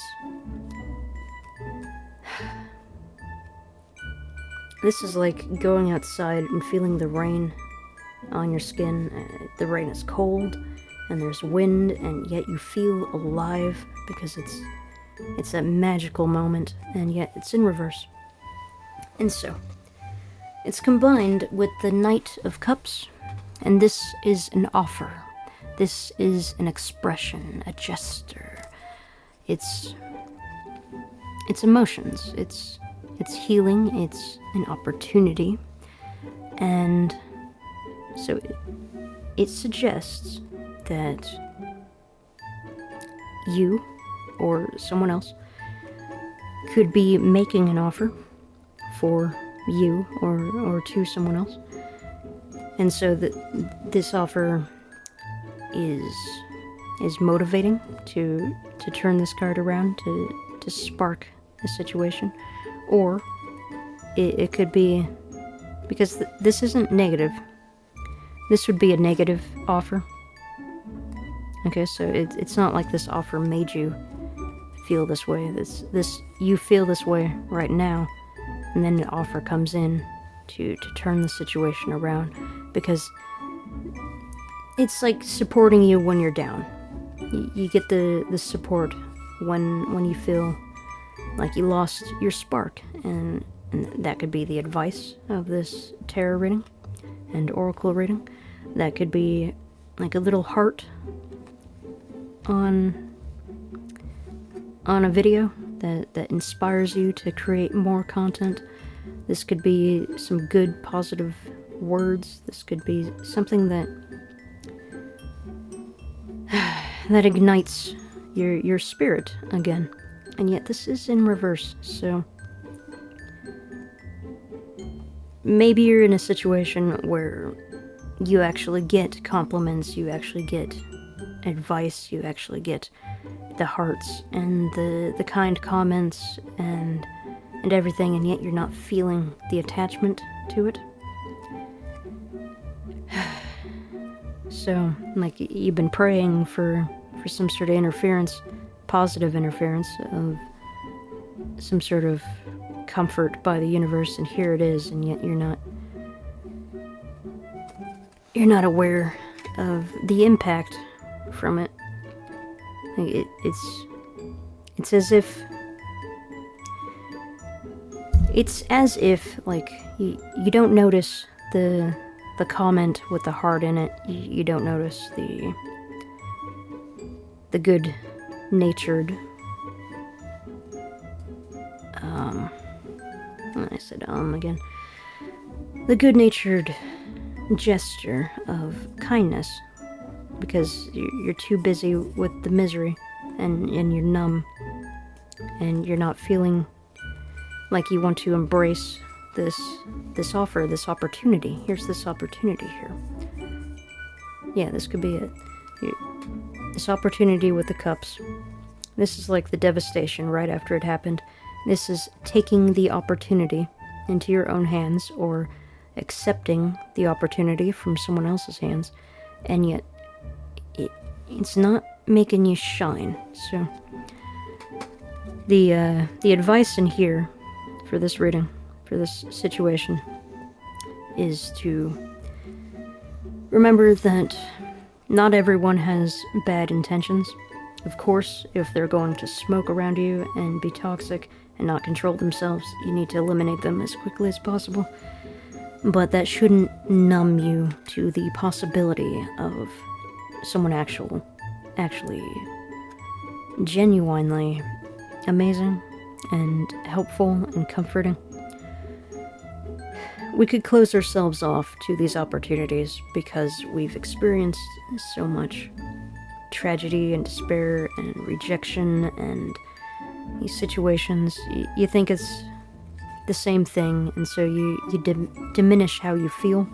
like going outside and feeling the rain on your skin. The rain is cold and there's wind, and yet you feel alive because it's a magical moment, and yet it's in reverse. And so it's combined with the Knight of Cups, and this is an offer. This is an expression, a gesture. It's emotions. It's healing. It's an opportunity. And so it suggests that you or someone else could be making an offer for you or to someone else. And so this offer is motivating to turn this card around, to spark a situation. Or it could be, because this isn't negative, this would be a negative offer. Okay, so it's not like this offer made you feel this way. This you feel this way right now, and then the offer comes in to turn the situation around, because it's like supporting you when you're down. You get the support when you feel like you lost your spark, and that could be the advice of this tarot reading and oracle reading. That could be like a little heart on a video that inspires you to create more content. This could be some good positive words. This could be something that ignites your spirit again. And yet this is in reverse, so maybe you're in a situation where you actually get compliments, you actually get advice, you actually get the hearts and the kind comments and everything, and yet you're not feeling the attachment to it. So, like, you've been praying for some sort of interference, positive interference of some sort of comfort by the universe, and here it is, and yet you're not aware of the impact from it. Like it's as if like you don't notice the comment with the heart in it. You don't notice the good-natured I said again. The good-natured gesture of kindness, because you're too busy with the misery and you're numb and you're not feeling like you want to embrace this offer, this opportunity. Here's this opportunity here. Yeah, this could be it. This opportunity with the cups. This is like the devastation right after it happened. This is taking the opportunity into your own hands, or accepting the opportunity from someone else's hands, and yet it's not making you shine. So the advice in here for this reading, for this situation, is to remember that not everyone has bad intentions. Of course, if they're going to smoke around you and be toxic and not control themselves, you need to eliminate them as quickly as possible. But that shouldn't numb you to the possibility of someone actually genuinely amazing and helpful and comforting. We could close ourselves off to these opportunities because we've experienced so much tragedy and despair and rejection and these situations. You think it's the same thing, and so you diminish how you feel.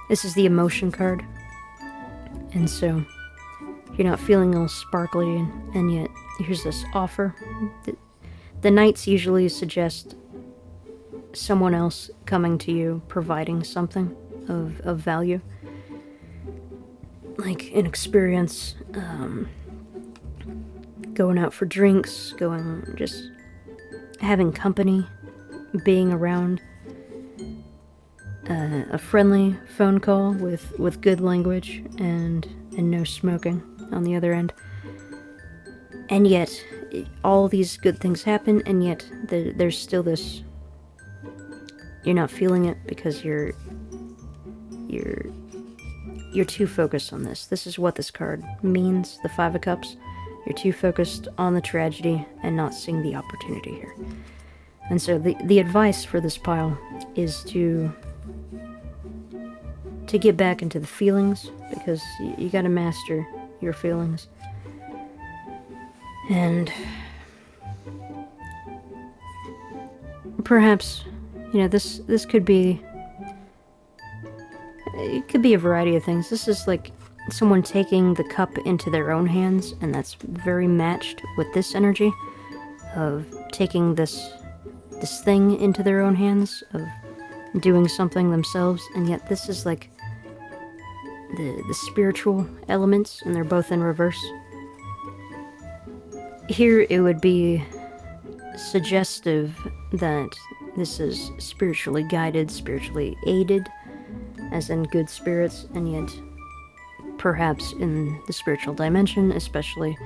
This is the emotion card, and so you're not feeling all sparkly, and yet here's this offer. The knights usually suggest someone else coming to you, providing something of value, like an experience, going out for drinks, just having company, being around, a friendly phone call with good language and no smoking on the other end. And yet, all these good things happen, and yet there's still this. You're not feeling it because you're too focused on this. This is what this card means, the Five of Cups. You're too focused on the tragedy and not seeing the opportunity here. And so the advice for this pile is to get back into the feelings, because you gotta master your feelings. And perhaps, this could be, it could be a variety of things. This is like someone taking the cup into their own hands, and that's very matched with this energy of taking this thing into their own hands, of doing something themselves, and yet this is like the spiritual elements, and they're both in reverse. Here it would be suggestive that this is spiritually guided, spiritually aided, as in good spirits, and yet perhaps in the spiritual dimension, especially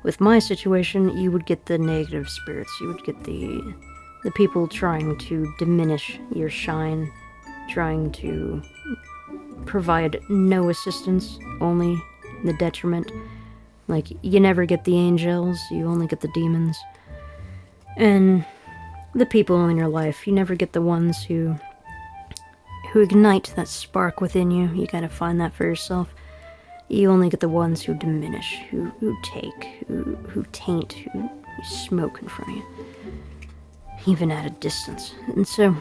with my situation, you would get the negative spirits. You would get the people trying to diminish your shine, trying to provide no assistance, only the detriment. Like, you never get the angels, you only get the demons. And the people in your life, you never get the ones who ignite that spark within you. You gotta find that for yourself. You only get the ones who diminish, who take, who taint, who smoke in front of you, even at a distance. And so,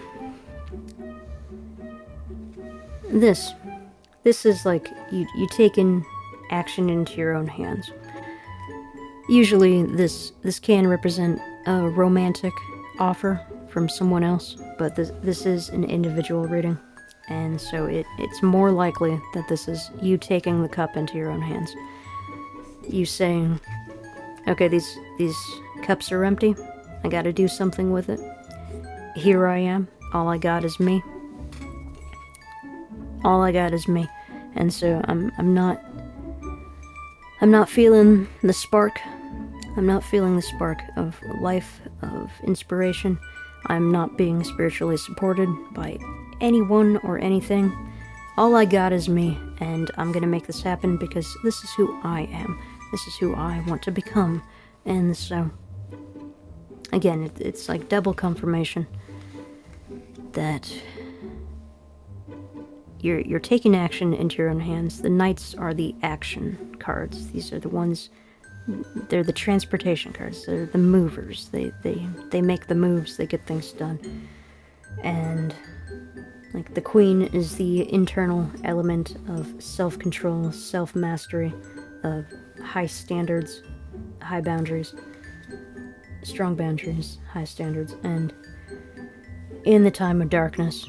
this is like you taking action into your own hands. Usually this can represent a romantic offer from someone else, but this is an individual reading, and so it's more likely that this is you taking the cup into your own hands. You saying, okay, these cups are empty, I gotta do something with it. Here I am, all I got is me. All I got is me. And so I'm not feeling the spark. I'm not feeling the spark of life, of inspiration. I'm not being spiritually supported by anyone or anything. All I got is me, and I'm gonna make this happen because this is who I am. This is who I want to become. And so, again, it's like double confirmation that you're taking action into your own hands. The knights are the action cards. These are the ones, they're the transportation cards. They're the movers. They make the moves, they get things done. And Like, the queen is the internal element of self-control, self-mastery, of high standards, high boundaries, strong boundaries, high standards, and in the time of darkness,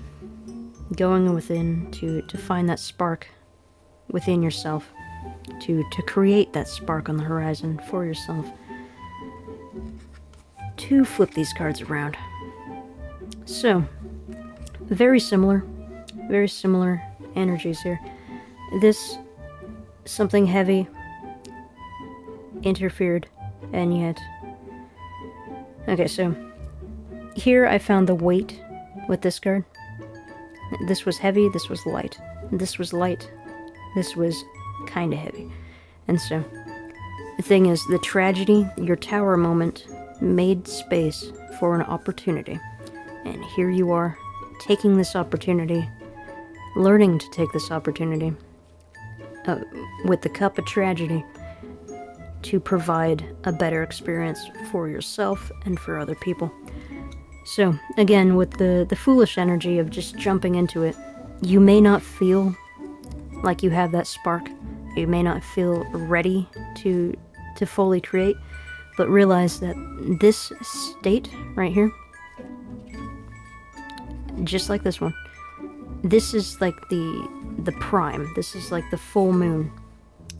going within to find that spark within yourself, to create that spark on the horizon for yourself, to flip these cards around. So, very similar energies here. This, something heavy, interfered, and yet... Okay, so, here I found the weight with this card. This was heavy, this was light. This was light, this was kinda heavy. And so, the thing is, the tragedy, your tower moment, made space for an opportunity. And here you are, taking this opportunity, learning to take this opportunity, with the cup of tragedy, to provide a better experience for yourself and for other people. So, again, with the foolish energy of just jumping into it, you may not feel like you have that spark. You may not feel ready to fully create, but realize that this state right here, just like this one, this is like the prime. This is like the full moon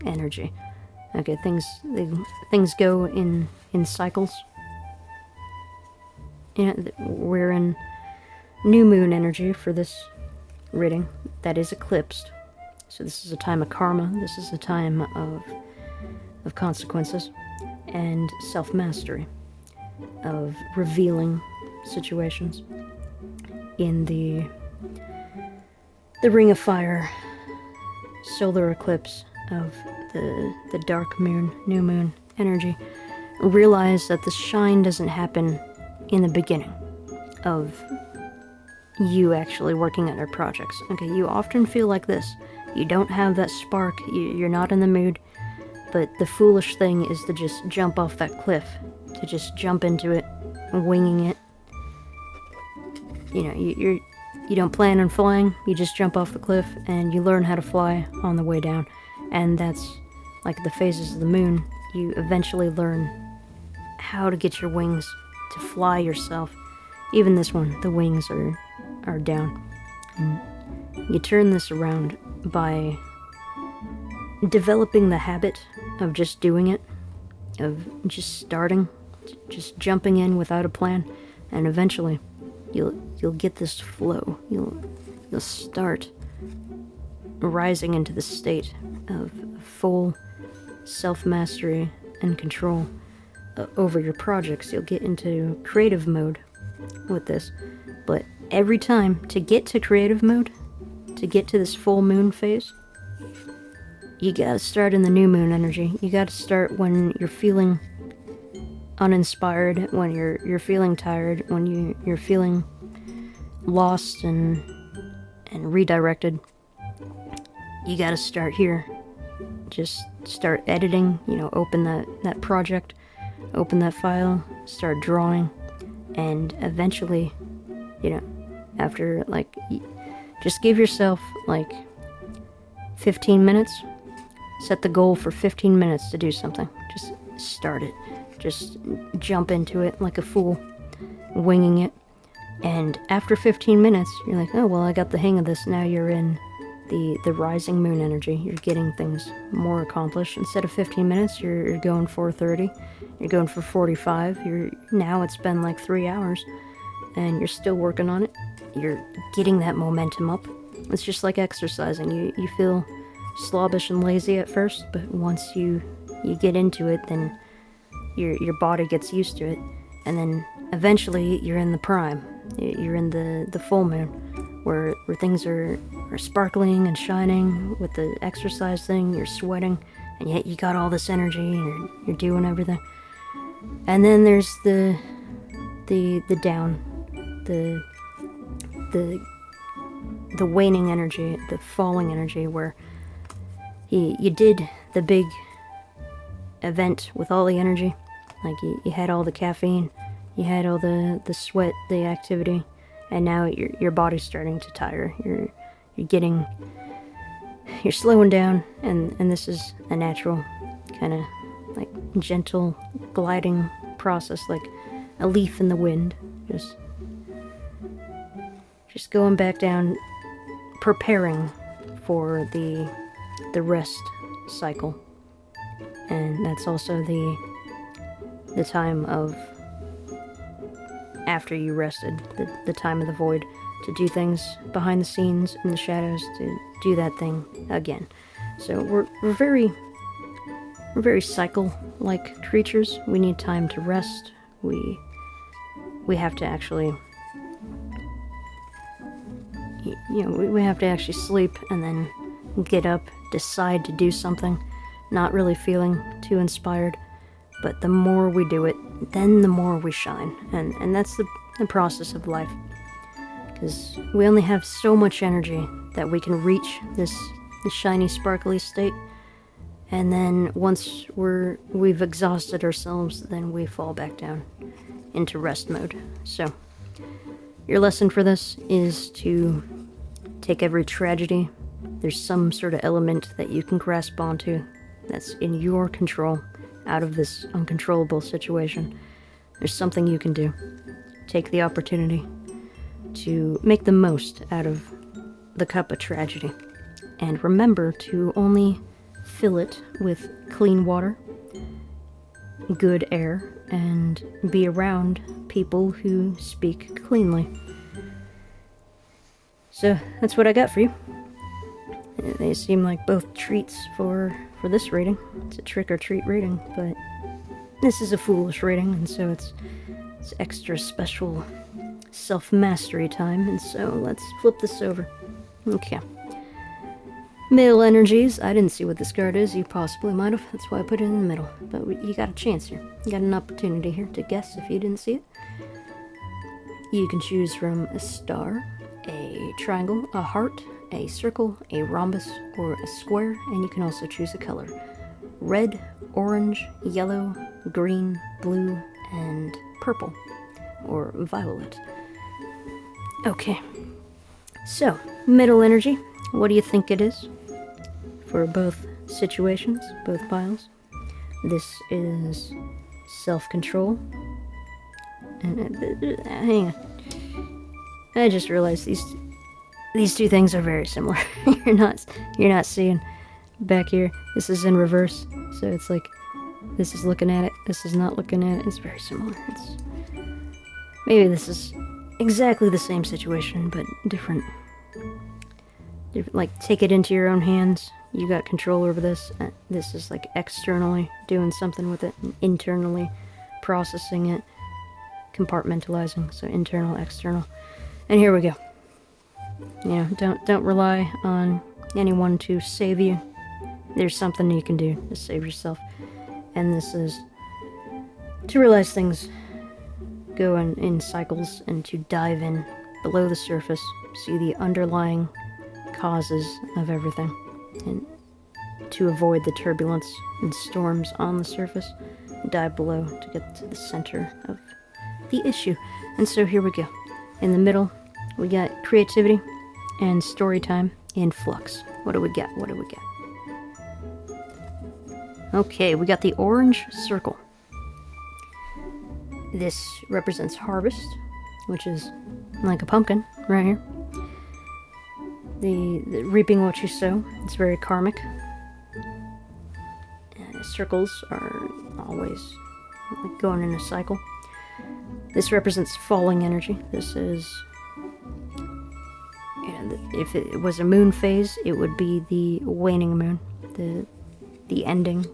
energy. Okay, things go in cycles. You know, we're in new moon energy for this reading that is eclipsed. So this is a time of karma. This is a time of consequences and self-mastery, of revealing situations. In the Ring of Fire solar eclipse of the dark moon, new moon energy, realize that the shine doesn't happen in the beginning of you actually working on your projects. Okay, you often feel like this. You don't have that spark, you're not in the mood, but the foolish thing is to just jump off that cliff, to just jump into it, winging it. You know, you don't plan on flying, you just jump off the cliff, and you learn how to fly on the way down. And that's like the phases of the moon. You eventually learn how to get your wings to fly yourself. Even this one, the wings are down. And you turn this around by developing the habit of just doing it, of just starting, just jumping in without a plan, and eventually you'll get this flow. You'll start rising into the state of full self-mastery and control over your projects. You'll get into creative mode with this, but every time to get to creative mode, to get to this full moon phase, you gotta start in the new moon energy. You gotta start when you're feeling uninspired, when you're feeling tired, when you're feeling lost and redirected. You gotta start here. Just start editing, you know, open that project, open that file, start drawing, and eventually, you know, after, like, just give yourself, like, 15 minutes. Set the goal for 15 minutes to do something. Just start it. Just jump into it like a fool, winging it. And after 15 minutes, you're like, oh, well, I got the hang of this. Now you're in the rising moon energy. You're getting things more accomplished. Instead of 15 minutes, you're going for 30. You're going for 45. Now it's been like 3 hours, and you're still working on it. You're getting that momentum up. It's just like exercising. You feel slobbish and lazy at first, but once you get into it, then your body gets used to it, and then eventually you're in the prime. You're in the full moon, where things are sparkling and shining with the exercise thing. You're sweating, and yet you got all this energy, and you're doing everything. And then there's the down, the waning energy, the falling energy, where you did the big event with all the energy. Like, you had all the caffeine, you had all the sweat, the activity, and now your body's starting to tire. You're slowing down, and this is a natural kind of like gentle gliding process, like a leaf in the wind, just going back down, preparing for the rest cycle. And that's also the time of after you rested, the time of the void, to do things behind the scenes in the shadows, to do that thing again. So we're very cycle-like creatures. We need time to rest. We have to actually, we have to actually sleep and then get up, decide to do something, not really feeling too inspired. But the more we do it, then the more we shine. And that's the process of life. Because we only have so much energy that we can reach this shiny, sparkly state. And then once we've exhausted ourselves, then we fall back down into rest mode. So, your lesson for this is to take every tragedy. There's some sort of element that you can grasp onto that's in your control out of this uncontrollable situation. There's something you can do. Take the opportunity to make the most out of the cup of tragedy. And remember to only fill it with clean water, good air, and be around people who speak cleanly. So that's what I got for you. They seem like both treats for this rating. It's a trick-or-treat rating, but this is a foolish rating, and so it's extra special self-mastery time, and so let's flip this over. Okay. Middle energies. I didn't see what this card is. You possibly might have. That's why I put it in the middle. But you got a chance here. You got an opportunity here to guess if you didn't see it. You can choose from a star, a triangle, a heart, a circle, a rhombus, or a square, and you can also choose a color. Red, orange, yellow, green, blue, and purple, or violet. Okay, so, middle energy, what do you think it is? For both situations, both piles. This is self-control. And hang on. I just realized these two things are very similar. You're not seeing back here. This is in reverse, so it's like this is looking at it, this is not looking at it. It's very similar. Maybe this is exactly the same situation, but different. Like, take it into your own hands. You got control over this. This is like externally doing something with it, and internally processing it, compartmentalizing. So internal, external. And here we go. Don't rely on anyone to save you. There's something you can do to save yourself. And this is to realize things go in cycles, and to dive in below the surface, see the underlying causes of everything, and to avoid the turbulence and storms on the surface, dive below to get to the center of the issue. And so here we go. In the middle, we got creativity and story time in flux. What do we get? Okay, we got the orange circle. This represents harvest, which is like a pumpkin right here. The reaping what you sow. It's very karmic. Circles are always like going in a cycle. This represents falling energy. This is, if it was a moon phase, it would be the waning moon, the ending,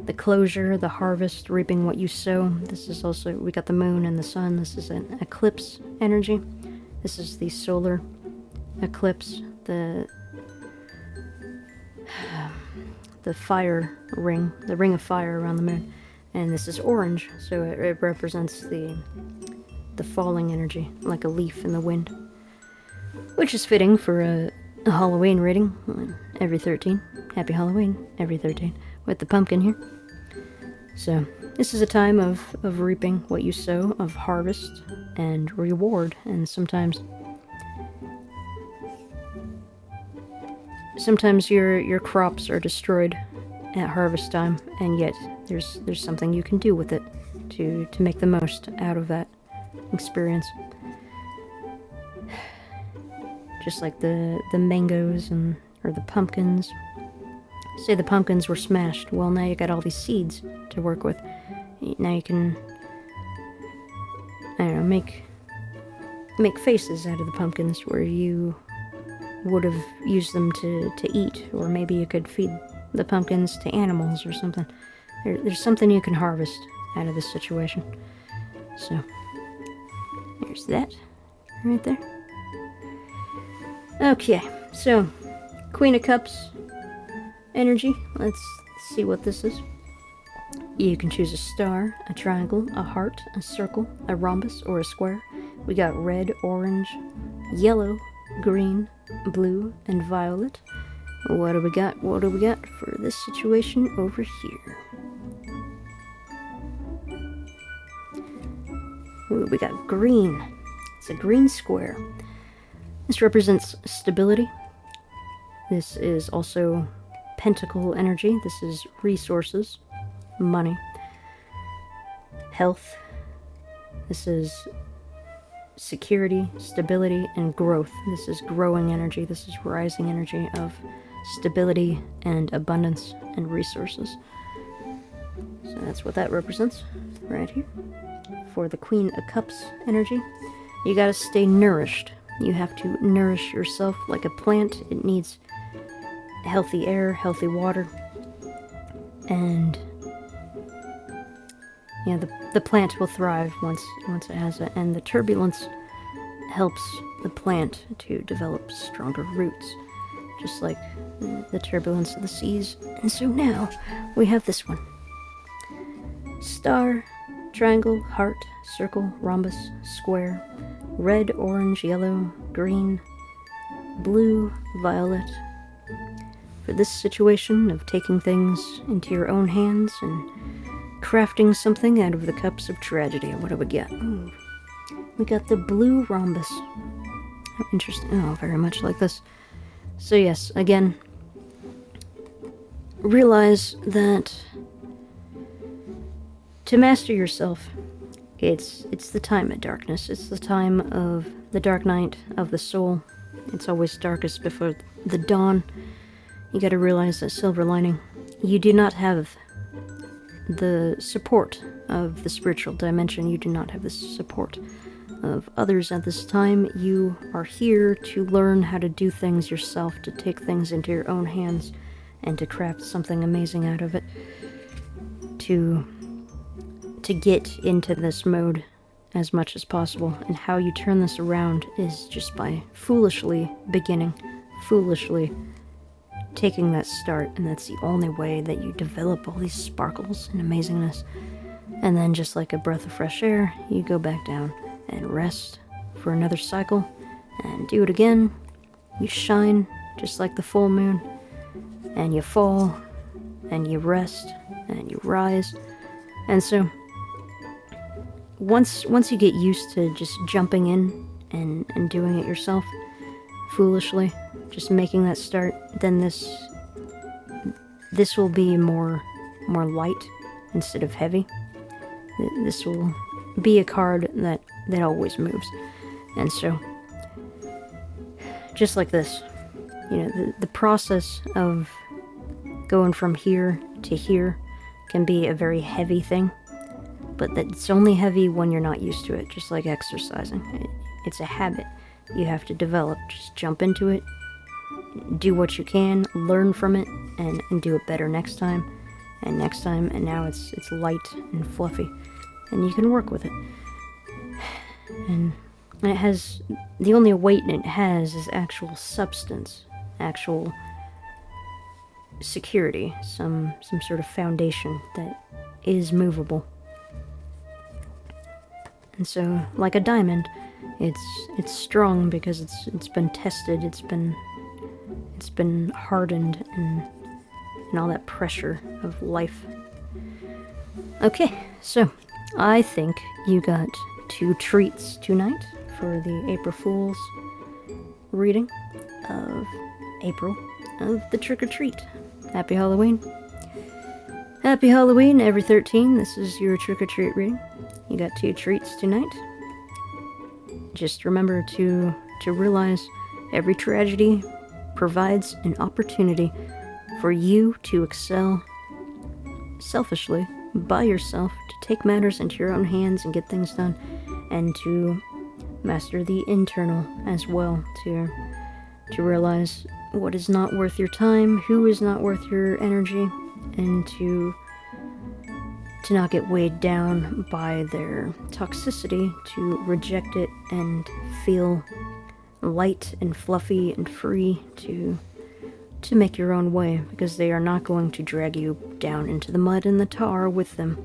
the closure, the harvest, reaping what you sow. This is also, we got the moon and the sun. This is an eclipse energy. This is the solar eclipse, the fire ring, the ring of fire around the moon. And this is orange, so it represents the falling energy, like a leaf in the wind. Which is fitting for a Halloween reading, every 13. Happy Halloween, every 13. With the pumpkin here. So, This is a time of reaping what you sow, of harvest and reward, and sometimes your crops are destroyed at harvest time, and yet there's something you can do with it to make the most out of that experience. Just like the mangoes or the pumpkins. Say the pumpkins were smashed, well, now you got all these seeds to work with. Now you can, I don't know, make faces out of the pumpkins where you would have used them to eat, or maybe you could feed the pumpkins to animals or something. There's something you can harvest out of this situation. So, there's that right there. Okay, so Queen of Cups energy. Let's see what this is. You can choose a star, a triangle, a heart, a circle, a rhombus, or a square. We got red, orange, yellow, green, blue, and violet. What do we got? What do we got for this situation over here? Ooh, we got green. It's a green square. This represents stability. This is also pentacle energy. This is resources, money, health. This is security, stability, and growth. This is growing energy. This is rising energy of stability and abundance and resources. So that's what that represents right here. For the Queen of Cups energy, you gotta stay nourished. You have to nourish yourself like a plant. It needs healthy air, healthy water, and the plant will thrive once it has it, and the turbulence helps the plant to develop stronger roots, just like the turbulence of the seas. And so now we have this one. Star, triangle, heart, circle, rhombus, square, red, orange, yellow, green, blue, violet. For this situation of taking things into your own hands and crafting something out of the cups of tragedy. What do we get? Ooh, we got the blue rhombus. Oh, interesting. Oh, very much like this. So yes, again, realize that to master yourself, it's the time of darkness. It's the time of the dark night of the soul. It's always darkest before the dawn. You gotta realize that silver lining. You do not have the support of the spiritual dimension. You do not have the support of others at this time. You are here to learn how to do things yourself, to take things into your own hands, and to craft something amazing out of it. To get into this mode as much as possible. And how you turn this around is just by foolishly beginning, foolishly taking that start, and that's the only way that you develop all these sparkles and amazingness. And then, just like a breath of fresh air, you go back down and rest for another cycle and do it again. You shine just like the full moon, and you fall and you rest and you rise. And so once you get used to just jumping in and doing it yourself foolishly, just making that start, then this will be more light instead of heavy. This will be a card that always moves. And so, just like this, the process of going from here to here can be a very heavy thing, but it's only heavy when you're not used to it, just like exercising. It's a habit you have to develop. Just jump into it, do what you can, learn from it, and do it better next time, and next time, and now it's light and fluffy, and you can work with it. And it has, the only weight it has is actual substance, actual security, some sort of foundation that is movable. And so, like a diamond, it's strong because it's been tested, it's been hardened and all that pressure of life. Okay, so I think you got 2 treats tonight for the April Fool's reading of April of the Trick or Treat. Happy Halloween. Happy Halloween, every 13. This is your Trick or Treat reading. You got 2 treats tonight. Just remember to realize every tragedy provides an opportunity for you to excel selfishly by yourself, to take matters into your own hands and get things done, and to master the internal as well, to realize what is not worth your time, who is not worth your energy, and to not get weighed down by their toxicity, to reject it and feel light and fluffy and free to make your own way, because they are not going to drag you down into the mud and the tar with them.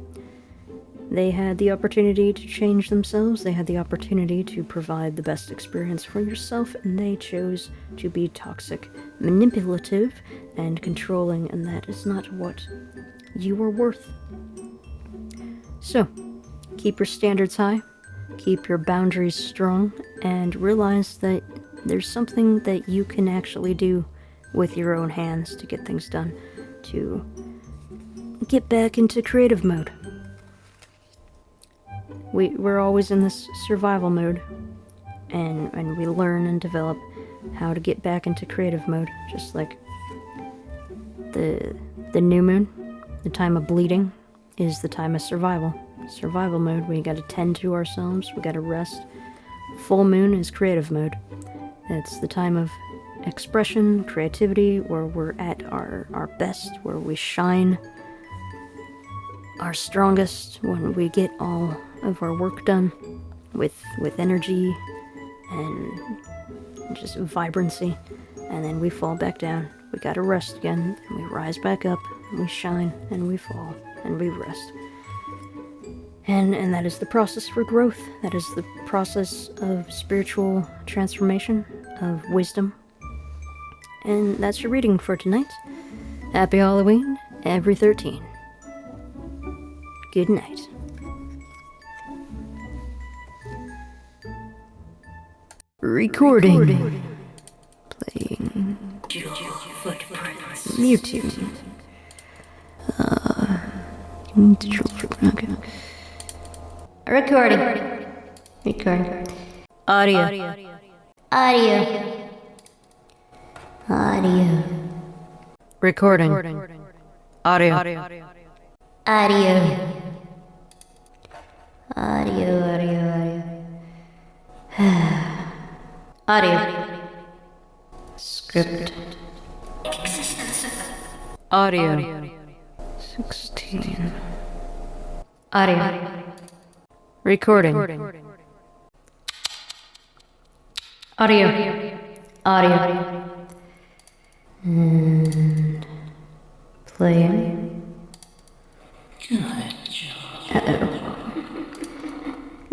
They had the opportunity to change themselves, they had the opportunity to provide the best experience for yourself, and they chose to be toxic, manipulative, and controlling, and that is not what you are worth. So, keep your standards high, keep your boundaries strong, and realize that there's something that you can actually do with your own hands to get things done, to get back into creative mode. We're always in this survival mode, and we learn and develop how to get back into creative mode, just like the new moon, the time of bleeding, is the time of survival. Survival mode, we gotta tend to ourselves, we gotta rest. Full moon is creative mode. It's the time of expression, creativity, where we're at our best, where we shine our strongest, when we get all of our work done with energy and just vibrancy, and then we fall back down. We gotta rest again, and we rise back up, and we shine, and we fall, and we rest. And that is the process for growth. That is the process of spiritual transformation, of wisdom. And that's your reading for tonight. Happy Halloween, every 13. Good night. Recording. Playing. Muting. Okay. Recording. Audio. Recording. Audio. Audio. Script. Audio. 16. Audio. Recording. Audio. And playing. Good job. Uh-oh.